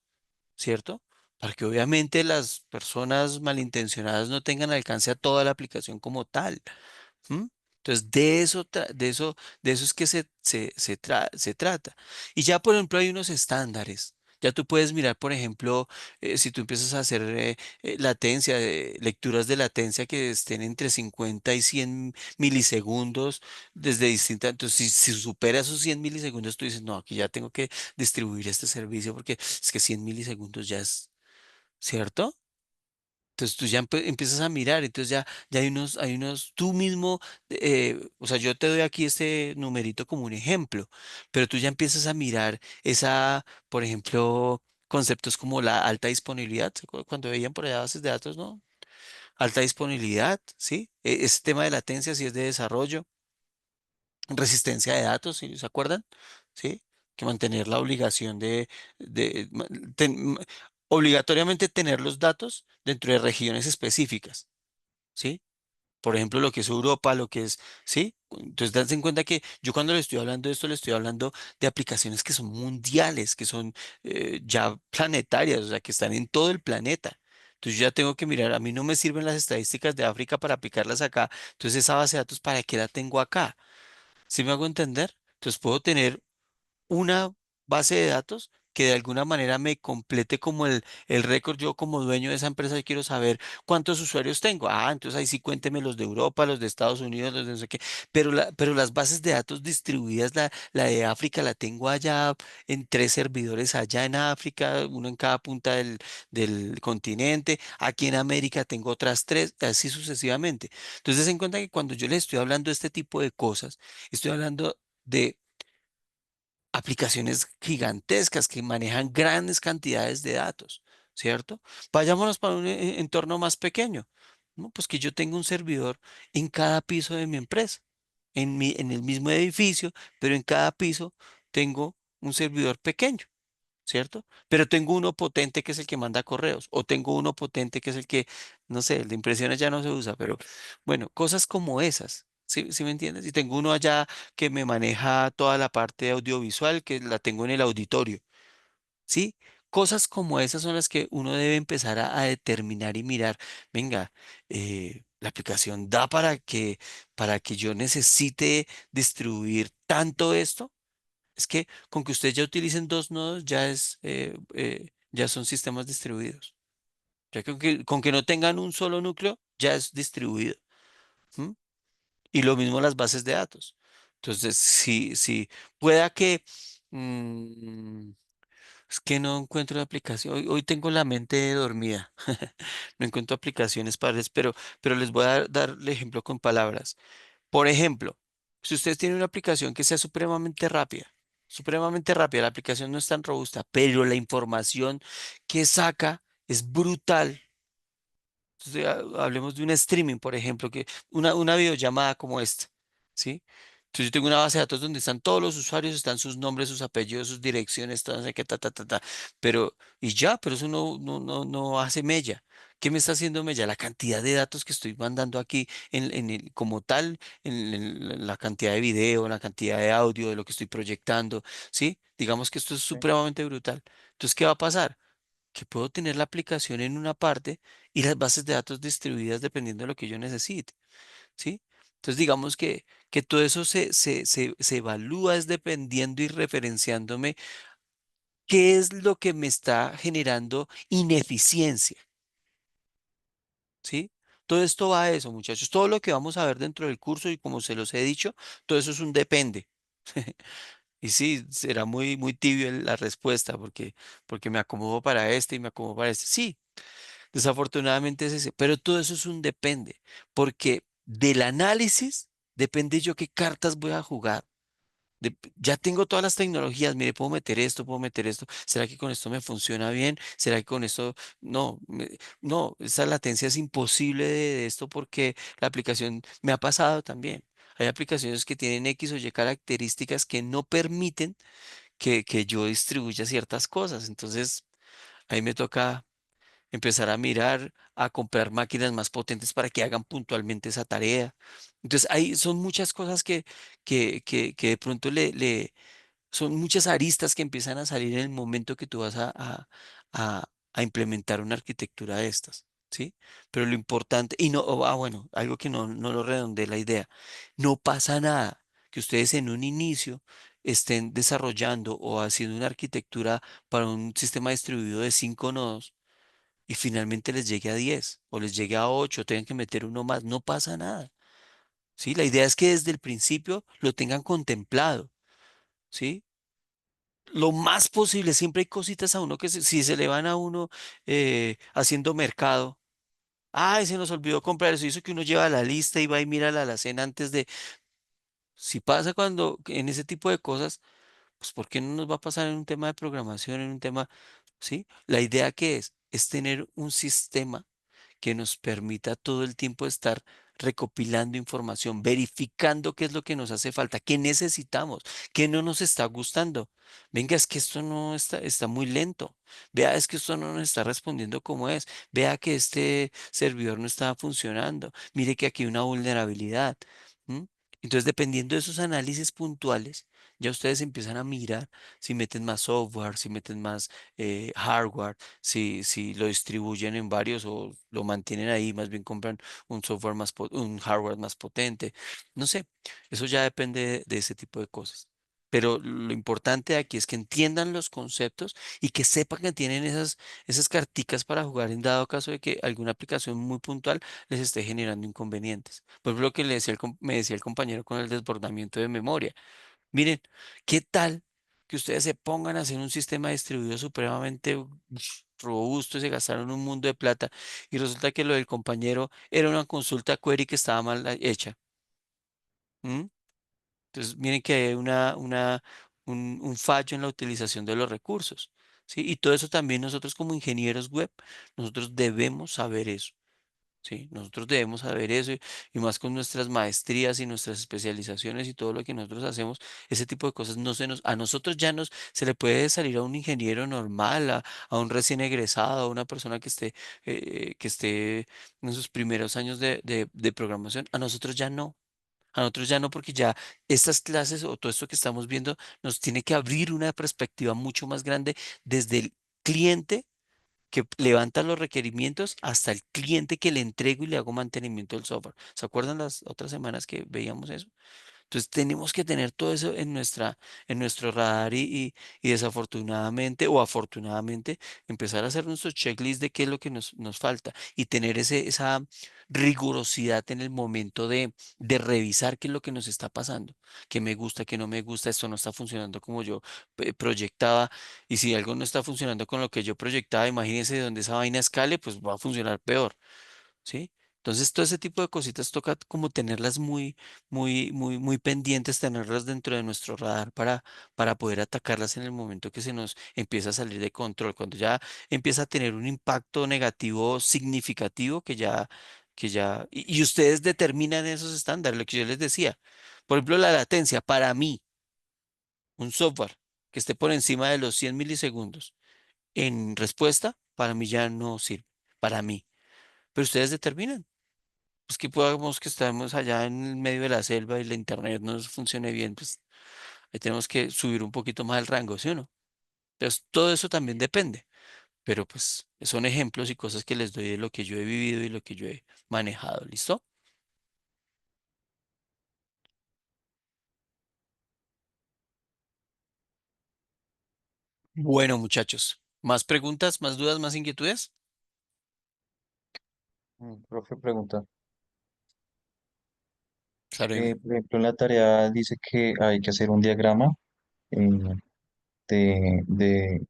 ¿cierto? Para que obviamente las personas malintencionadas no tengan alcance a toda la aplicación como tal. ¿M? Entonces, de eso es que se trata. Y ya, por ejemplo, hay unos estándares. Ya tú puedes mirar, por ejemplo, si tú empiezas a hacer latencia, lecturas de latencia que estén entre 50 y 100 milisegundos desde distintas. Entonces, si supera esos 100 milisegundos, tú dices, no, aquí ya tengo que distribuir este servicio porque es que 100 milisegundos ya es, ¿cierto? Entonces tú ya empiezas a mirar, entonces ya hay unos, tú mismo, o sea, yo te doy aquí este numerito como un ejemplo, pero tú ya empiezas a mirar por ejemplo, conceptos como la alta disponibilidad, ¿se acuerdan cuando veían por allá bases de datos, ¿no? Alta disponibilidad, ¿sí? Ese tema de latencia, si es de desarrollo, resistencia de datos, ¿sí? ¿Se acuerdan? ¿Sí? Que mantener la obligación de ma- ten- ma- obligatoriamente tener los datos dentro de regiones específicas. ¿Sí? Por ejemplo, lo que es Europa, lo que es, ¿sí? Entonces, danse en cuenta que yo cuando le estoy hablando de esto, le estoy hablando de aplicaciones que son mundiales, que son ya planetarias, o sea, que están en todo el planeta. Entonces, yo ya tengo que mirar, a mí no me sirven las estadísticas de África para aplicarlas acá. Entonces, esa base de datos, ¿para qué la tengo acá? ¿Sí me hago entender? Entonces, puedo tener una base de datos que de alguna manera me complete como el récord. Yo como dueño de esa empresa yo quiero saber cuántos usuarios tengo. Entonces ahí sí cuénteme los de Europa, los de Estados Unidos, los de no sé qué. Pero las bases de datos distribuidas, la de África la tengo allá en 3 servidores allá en África, uno en cada punta del continente. Aquí en América tengo otras 3, así sucesivamente. Entonces, en cuenta que cuando yo les estoy hablando de este tipo de cosas, estoy hablando de aplicaciones gigantescas que manejan grandes cantidades de datos, ¿cierto? Vayámonos para un entorno más pequeño, ¿no? Pues que yo tengo un servidor en cada piso de mi empresa, en el mismo edificio, pero en cada piso tengo un servidor pequeño. ¿Cierto? Pero tengo uno potente que es el que manda correos, o tengo uno potente que es el que, no sé, el de impresiones ya no se usa, pero bueno, cosas como esas, ¿sí me entiendes? Y tengo uno allá que me maneja toda la parte audiovisual, que la tengo en el auditorio, ¿sí? Cosas como esas son las que uno debe empezar a determinar y mirar. Venga, la aplicación da para que yo necesite distribuir tanto esto. Es que con que ustedes ya utilicen 2 nodos ya son sistemas distribuidos. Ya con que no tengan un solo núcleo ya es distribuido. ¿M? Y lo mismo las bases de datos. Entonces, si pueda que Mm, es que no encuentro la aplicación. Hoy tengo la mente dormida. No encuentro aplicaciones padres, pero les voy a dar el ejemplo con palabras. Por ejemplo, si ustedes tienen una aplicación que sea supremamente rápida, la aplicación no es tan robusta, pero la información que saca es brutal. Entonces, hablemos de un streaming, por ejemplo, que una videollamada como esta, ¿sí? Entonces yo tengo una base de datos donde están todos los usuarios, están sus nombres, sus apellidos, sus direcciones, todo, no sé qué, pero, y ya, pero eso no hace mella. ¿Qué me está haciendo mella? La cantidad de datos que estoy mandando aquí como tal, en la cantidad de video, la cantidad de audio, de lo que estoy proyectando, ¿sí? Digamos que esto es Sí. supremamente brutal. Entonces, ¿qué va a pasar? Que puedo tener la aplicación en una parte y las bases de datos distribuidas dependiendo de lo que yo necesite, ¿sí? Entonces digamos que todo eso se evalúa es dependiendo y referenciándome qué es lo que me está generando ineficiencia, ¿sí? Todo esto va a eso, muchachos. Todo lo que vamos a ver dentro del curso y como se los he dicho, todo eso es un depende. Y sí, será muy tibio la respuesta porque me acomodo para este y me acomodo para este. Sí, desafortunadamente es ese, pero todo eso es un depende, porque del análisis depende yo qué cartas voy a jugar. Ya tengo todas las tecnologías, mire, puedo meter esto, puedo meter esto. ¿Será que con esto me funciona bien? ¿Será que con esto no? No, esa latencia es imposible de esto porque la aplicación me ha pasado también. Hay aplicaciones que tienen X o Y características que no permiten que yo distribuya ciertas cosas. Entonces, ahí me toca empezar a mirar, a comprar máquinas más potentes para que hagan puntualmente esa tarea. Entonces, ahí son muchas cosas que de pronto son muchas aristas que empiezan a salir en el momento que tú vas a implementar una arquitectura de estas, ¿sí? Pero lo importante, y no, bueno, algo que no lo redondeé la idea, no pasa nada que ustedes en un inicio estén desarrollando o haciendo una arquitectura para un sistema distribuido de 5 nodos y finalmente les llegue a 10 o les llegue a 8, tengan que meter uno más, no pasa nada, ¿sí? La idea es que desde el principio lo tengan contemplado, ¿sí? Lo más posible, siempre hay cositas a uno que si se le van a uno haciendo mercado, ay, se nos olvidó comprar eso, hizo que uno lleva la lista y va y mira la alacena antes de, si pasa cuando en ese tipo de cosas, pues ¿por qué no nos va a pasar en un tema de programación, en un tema, ¿sí? La idea que es tener un sistema que nos permita todo el tiempo estar recopilando información, verificando qué es lo que nos hace falta, qué necesitamos, qué no nos está gustando. Venga, es que esto no está muy lento. Vea, es que esto no nos está respondiendo como es. Vea que este servidor no está funcionando. Mire que aquí hay una vulnerabilidad. ¿M? Entonces, dependiendo de esos análisis puntuales, ya ustedes empiezan a mirar si meten más software, si meten más hardware, si lo distribuyen en varios o lo mantienen ahí, más bien compran un software un hardware más potente. No sé, eso ya depende de ese tipo de cosas. Pero lo importante aquí es que entiendan los conceptos y que sepan que tienen esas carticas para jugar en dado caso de que alguna aplicación muy puntual les esté generando inconvenientes. Por ejemplo, lo que me decía el compañero con el desbordamiento de memoria. Miren, ¿qué tal que ustedes se pongan a hacer un sistema distribuido supremamente robusto y se gastaron un mundo de plata y resulta que lo del compañero era una consulta query que estaba mal hecha? ¿M? Entonces, miren que hay un fallo en la utilización de los recursos, ¿sí? Y todo eso también nosotros como ingenieros web, nosotros debemos saber eso. Sí, nosotros debemos saber eso y más con nuestras maestrías y nuestras especializaciones y todo lo que nosotros hacemos, ese tipo de cosas no a nosotros ya se le puede salir a un ingeniero normal, a un recién egresado, a una persona que esté en sus primeros años de programación, a nosotros ya no. A nosotros ya no, porque ya estas clases o todo esto que estamos viendo nos tiene que abrir una perspectiva mucho más grande desde el cliente que levanta los requerimientos hasta el cliente que le entrego y le hago mantenimiento del software. ¿Se acuerdan las otras semanas que veíamos eso? Entonces tenemos que tener todo eso en nuestro radar y desafortunadamente o afortunadamente empezar a hacer nuestro checklist de qué es lo que nos falta y tener esa rigurosidad en el momento de revisar qué es lo que nos está pasando, qué me gusta, qué no me gusta, esto no está funcionando como yo proyectaba y si algo no está funcionando con lo que yo proyectaba, imagínense donde esa vaina escale, pues va a funcionar peor. ¿Sí? Entonces, todo ese tipo de cositas toca como tenerlas muy pendientes, tenerlas dentro de nuestro radar para poder atacarlas en el momento que se nos empieza a salir de control, cuando ya empieza a tener un impacto negativo significativo y ustedes determinan esos estándares, lo que yo les decía. Por ejemplo, la latencia, para mí, un software que esté por encima de los 100 milisegundos en respuesta, para mí ya no sirve, para mí. Pero ustedes determinan. Pues que podamos que estamos allá en el medio de la selva y la internet no funcione bien, pues ahí tenemos que subir un poquito más el rango, ¿sí o no? Entonces, todo eso también depende, pero pues son ejemplos y cosas que les doy de lo que yo he vivido y lo que yo he manejado, ¿listo? Bueno, muchachos, ¿más preguntas, más dudas, más inquietudes? Profe, pregunta. Claro, dime. Por ejemplo, en la tarea dice que hay que hacer un diagrama eh,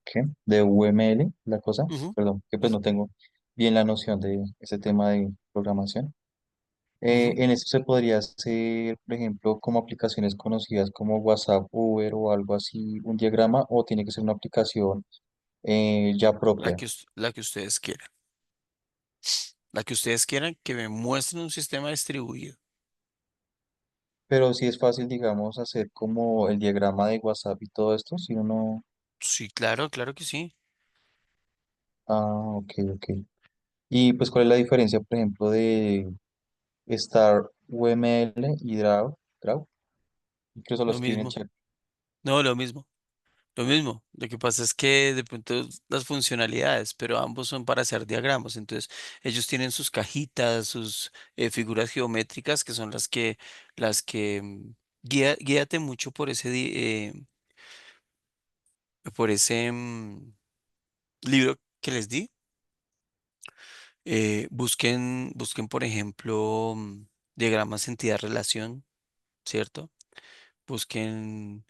¿qué? De UML, la cosa. Ujú, Perdón, que pues ujú, no tengo bien la noción de ese tema de programación. ujú. En eso se podría hacer, por ejemplo, como aplicaciones conocidas como WhatsApp, Uber o algo así, un diagrama, o tiene que ser una aplicación ya propia. La que ustedes quieran. La que ustedes quieran que me muestren un sistema distribuido. Pero sí es fácil, digamos, hacer como el diagrama de WhatsApp y todo esto, si uno... Sí, claro, claro que sí. Ah, ok, ok. Y pues, ¿cuál es la diferencia, por ejemplo, de Star UML y Draw? Incluso lo Lo escriben en mismo. chat. No, lo mismo. Lo mismo, lo que pasa es que de pronto las funcionalidades, pero ambos son para hacer diagramas. Entonces, ellos tienen sus cajitas, sus figuras geométricas, que son las que guíate mucho por ese libro que les di. Busquen, por ejemplo, diagramas entidad-relación, ¿cierto? Busquen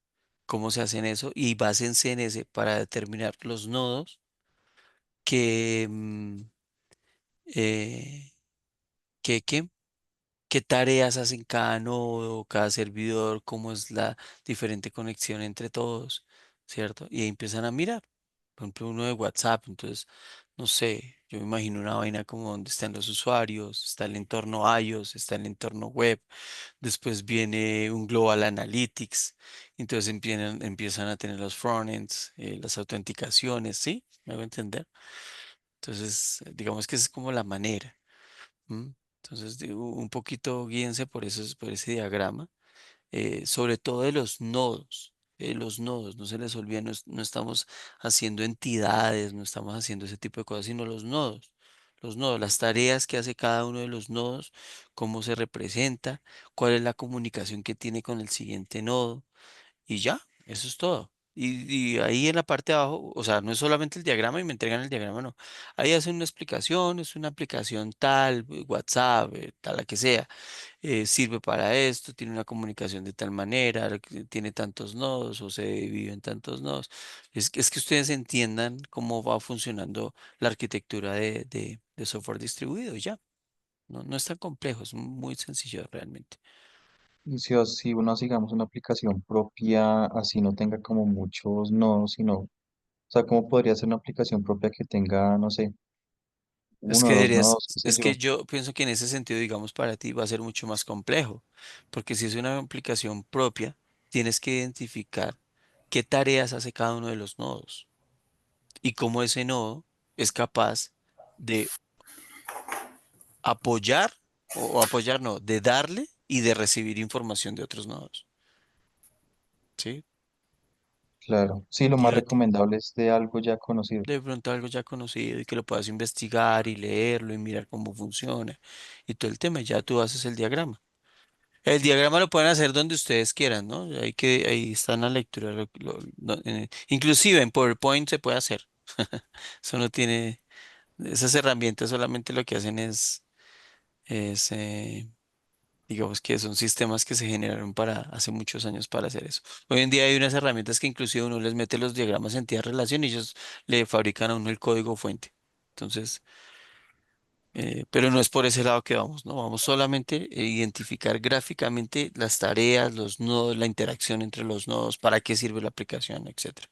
cómo se hacen eso y básense en ese para determinar los nodos que, mm, eh, que, que- qué tareas hacen cada nodo, cada servidor, cómo es la diferente conexión entre todos, ¿cierto? Y ahí empiezan a mirar. Por ejemplo, uno de WhatsApp, entonces, no sé, yo me imagino una vaina como donde están los usuarios, está el entorno iOS, está el entorno web, después viene un Global Analytics, entonces empiezan a tener los frontends, las autenticaciones, ¿sí? ¿Me hago entender? Entonces, digamos que esa es como la manera. ¿M? Entonces, un poquito guíense por ese diagrama, sobre todo de los nodos, no se les olvide, no estamos haciendo entidades, no estamos haciendo ese tipo de cosas, sino los nodos, las tareas que hace cada uno de los nodos, cómo se representa, cuál es la comunicación que tiene con el siguiente nodo, y ya, eso es todo. Y ahí en la parte de abajo, o sea, no es solamente el diagrama y me entregan el diagrama, no. Ahí hacen una explicación, es una aplicación tal, WhatsApp, tal la que sea, sirve para esto, tiene una comunicación de tal manera, que tiene tantos nodos o se divide en tantos nodos. Es que ustedes entiendan cómo va funcionando la arquitectura de software distribuido y ya. No es tan complejo, es muy sencillo realmente. Y si uno, digamos, una aplicación propia, así no tenga como muchos nodos, sino, o sea, ¿cómo podría ser una aplicación propia que tenga, no sé, Es uno que o dos nodos, qué sé es que yo? yo pienso que en ese sentido, digamos, para ti va a ser mucho más complejo, porque si es una aplicación propia, tienes que identificar qué tareas hace cada uno de los nodos y cómo ese nodo es capaz de apoyar o apoyar, no, de darle y de recibir información de otros nodos, ¿sí? Claro, sí, lo Y más ahí recomendable es de algo ya conocido. de pronto algo ya conocido y que lo puedas investigar y leerlo y mirar cómo funciona y todo el tema, y ya tú haces el diagrama. El diagrama lo pueden hacer donde ustedes quieran, ¿no? Ahí está en la lectura. Inclusive en PowerPoint se puede hacer. Eso no tiene, esas herramientas solamente lo que hacen es digamos que son sistemas que se generaron para hace muchos años para hacer eso. Hoy en día hay unas herramientas que inclusive uno les mete los diagramas en entidad relación y ellos le fabrican a uno el código fuente. Entonces, pero no es por ese lado que vamos, ¿no? Vamos solamente a identificar gráficamente las tareas, los nodos, la interacción entre los nodos, para qué sirve la aplicación, etcétera.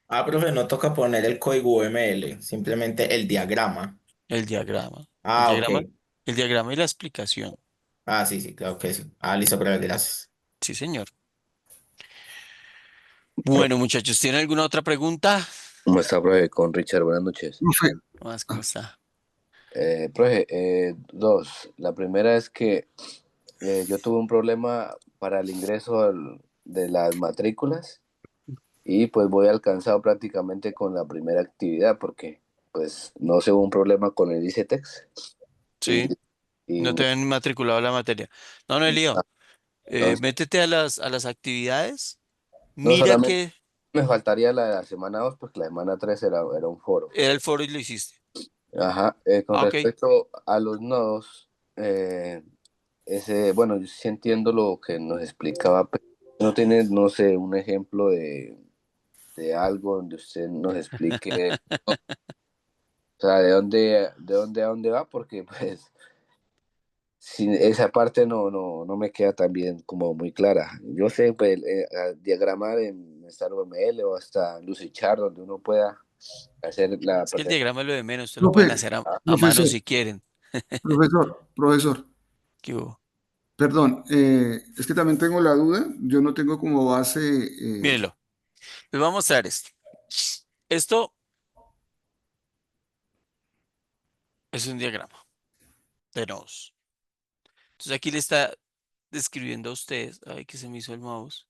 Ah, profe, no toca poner el código UML, simplemente el diagrama. El diagrama. El Ah, ok. diagrama, el diagrama y la explicación. Ah, sí, sí, claro que sí. Ah, listo, profe, gracias. Sí, señor. Bueno, muchachos, ¿tienen alguna otra pregunta? ¿Cómo está, profe? Con Richard, buenas noches. Profe, Más, ¿cómo está? Profe, dos. La primera es que yo tuve un problema para el ingreso de las matrículas y pues voy alcanzado prácticamente con la primera actividad porque pues no sé, hubo un problema con el ICETEX y, Sí, y no te han matriculado la materia. No, no hay lío. entonces, Métete a las actividades. no Mira solamente que me faltaría la de la semana 2 porque la semana 3 era un foro. era el foro y lo hiciste. Ajá, con Ah, ok. respecto a los nodos, bueno, yo sí entiendo lo que nos explicaba, pero no tiene, no sé, un ejemplo de algo donde usted nos explique, o sea, de dónde va, porque pues sin esa parte no me queda también como muy clara. Yo sé, pues, a diagramar en StarUML o hasta Lucidchart, donde uno pueda hacer la Es que el presentación. diagrama es lo de menos. Ustedes lo pueden profe, hacer a mano profesor, si quieren. profesor, ¿Qué hubo? perdón, es que también tengo la duda, yo no tengo como base, Mírenlo. Les voy a mostrar esto. Esto es un diagrama de nodos. Entonces aquí le está describiendo a ustedes. Ay, que se me hizo el mouse.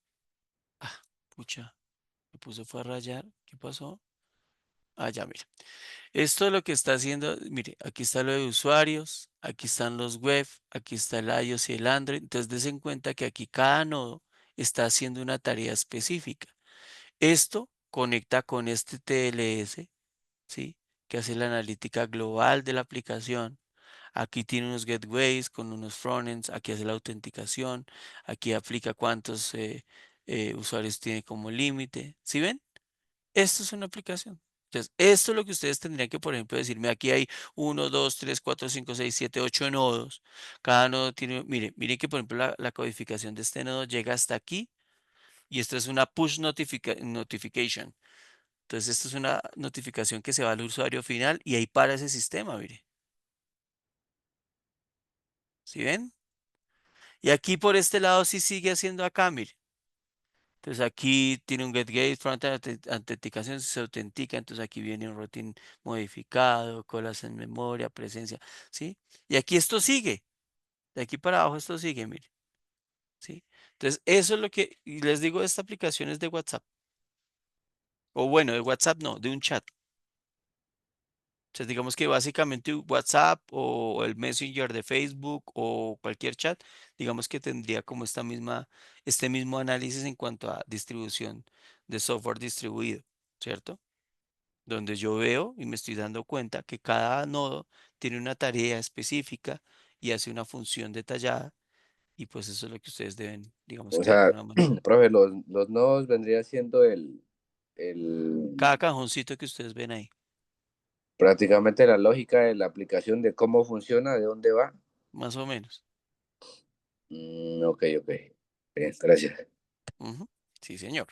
Ah, pucha. Me puse fue a rayar. ¿Qué pasó? Ah, ya, mira. Esto lo que está haciendo, mire, aquí está lo de usuarios, aquí están los web, aquí está el iOS y el Android. Entonces, des en cuenta que aquí cada nodo está haciendo una tarea específica. Esto conecta con este TLS, ¿sí? Que hace la analítica global de la aplicación. Aquí tiene unos gateways con unos frontends, aquí hace la autenticación, aquí aplica cuántos usuarios tiene como límite. ¿Sí ven? Esto es una aplicación. Entonces, esto es lo que ustedes tendrían que, por ejemplo, decirme, aquí hay 1, 2, 3, 4, 5, 6, 7, 8 nodos. Cada nodo tiene, mire que, por ejemplo, la codificación de este nodo llega hasta aquí y esto es una push notification. Entonces, esto es una notificación que se va al usuario final y ahí para ese sistema, mire. ¿Sí ven? Y aquí por este lado sí sigue haciendo acá, mire. Entonces aquí tiene un getGate, frontend autenticación, se autentica, entonces aquí viene un routine modificado, colas en memoria, presencia, ¿sí? Y aquí esto sigue, de aquí para abajo esto sigue, mire, ¿sí? Entonces eso es lo que, y les digo, esta aplicación es de WhatsApp, o bueno, de WhatsApp no, de un chat. Entonces digamos que básicamente WhatsApp o el Messenger de Facebook o cualquier chat, digamos que tendría como este mismo análisis en cuanto a distribución de software distribuido, ¿cierto? Donde yo veo y me estoy dando cuenta que cada nodo tiene una tarea específica y hace una función detallada y pues eso es lo que ustedes deben, digamos O que de sea, alguna manera. profe, los nodos vendría siendo el, Cada cajoncito que ustedes ven ahí, prácticamente la lógica de la aplicación de cómo funciona, de dónde va. más o menos. Ok, ok. Bien, gracias. Ujú. Sí, señor.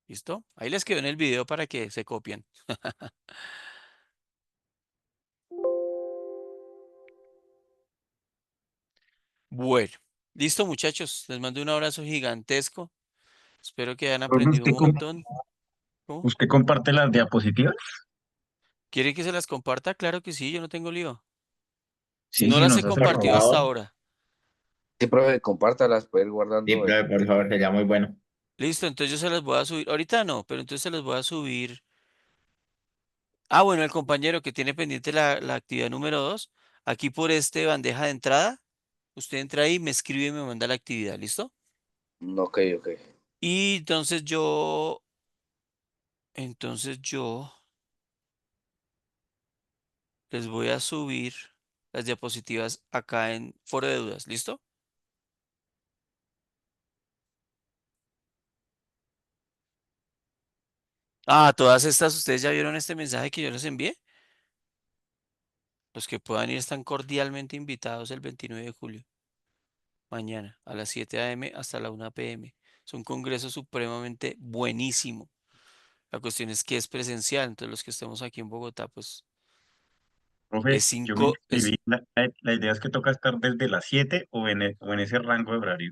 ¿Listo? Ahí les quedó en el video para que se copien. Bueno, listo muchachos, les mando un abrazo gigantesco. Espero que hayan Profe, aprendido un montón. ¿Cómo? ¿usted comparte las diapositivas? ¿Quiere que se las comparta? Claro que sí, yo no tengo lío. Sí, No sí, las he nos hace Por favor. compartido hasta favor. ahora. Sí, profe, compártalas, para ir Sí, guardando. profe, por favor, sería muy bueno. Listo, entonces yo se las voy a subir. Ahorita no, pero entonces se las voy a subir. Ah, bueno, el compañero que tiene pendiente la actividad número 2, aquí por este bandeja de entrada, Usted entra ahí, me escribe y me manda la actividad, ¿listo? Ok, ok. Y entonces yo les voy a subir las diapositivas acá en foro de dudas, ¿listo? Ah, todas estas, ¿ustedes ya vieron este mensaje que yo les envié? Los que puedan ir están cordialmente invitados el 29 de julio, mañana, a las 7 a.m. hasta la 1 p.m. Es un congreso supremamente buenísimo. La cuestión es que es presencial, entonces los que estemos aquí en Bogotá, pues es Profe, yo me 5, inscribí. La idea es que toca estar desde las 7 o en ese rango de horario.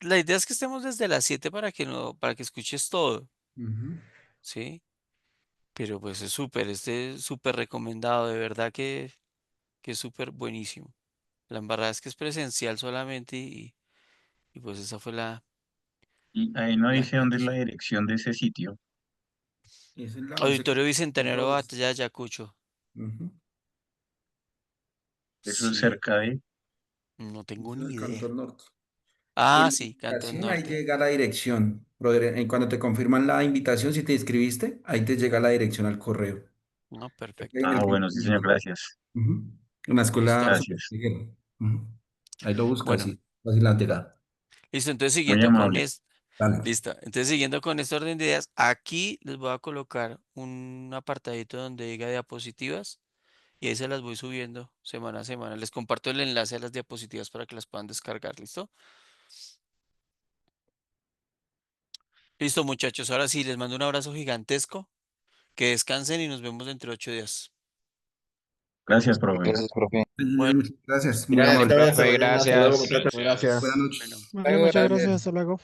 la idea es que estemos desde las 7 para que no, para que escuches todo, Ujú. ¿sí? Pero pues es súper recomendado, de verdad que es súper buenísimo. La embarrada es que es presencial solamente y pues esa fue Y ahí no la dice dónde es la condición. dirección de ese sitio. Es en la 11 Auditorio con Bicentenario Rodas. Batalla de Ayacucho. Ujú. Eso es Sí, cerca de... no Es tengo en ni el idea. Cantón Norte. Ah, En la sí, Cantón invitación ahí Norte. llega la dirección. Brother, cuando te confirman la invitación, si te inscribiste, ahí te llega la dirección al correo. No, En perfecto. Ah, el bueno, sí, señor, Cantón. gracias. Ujú. En la escuela Listo. Super Gracias. Miguel. Ujú. Ahí lo buscas, Bueno, sí. Fácil la llegada. listo. Entonces, Muy siguiendo con amable. esto, Dale. listo. Entonces, siguiendo con este orden de ideas, aquí les voy a colocar un apartadito donde diga diapositivas y ahí se las voy subiendo semana a semana. Les comparto el enlace a las diapositivas para que las puedan descargar. ¿Listo? Listo, muchachos. Ahora sí, les mando un abrazo gigantesco. Que descansen y nos vemos dentro de 8 días. Gracias, profe. Gracias, profe. Bueno, Muchas gracias, muy Gracias, amable. profe, gracias. Buenas Gracias. noches. bueno. Vale, muchas gracias. Hasta luego.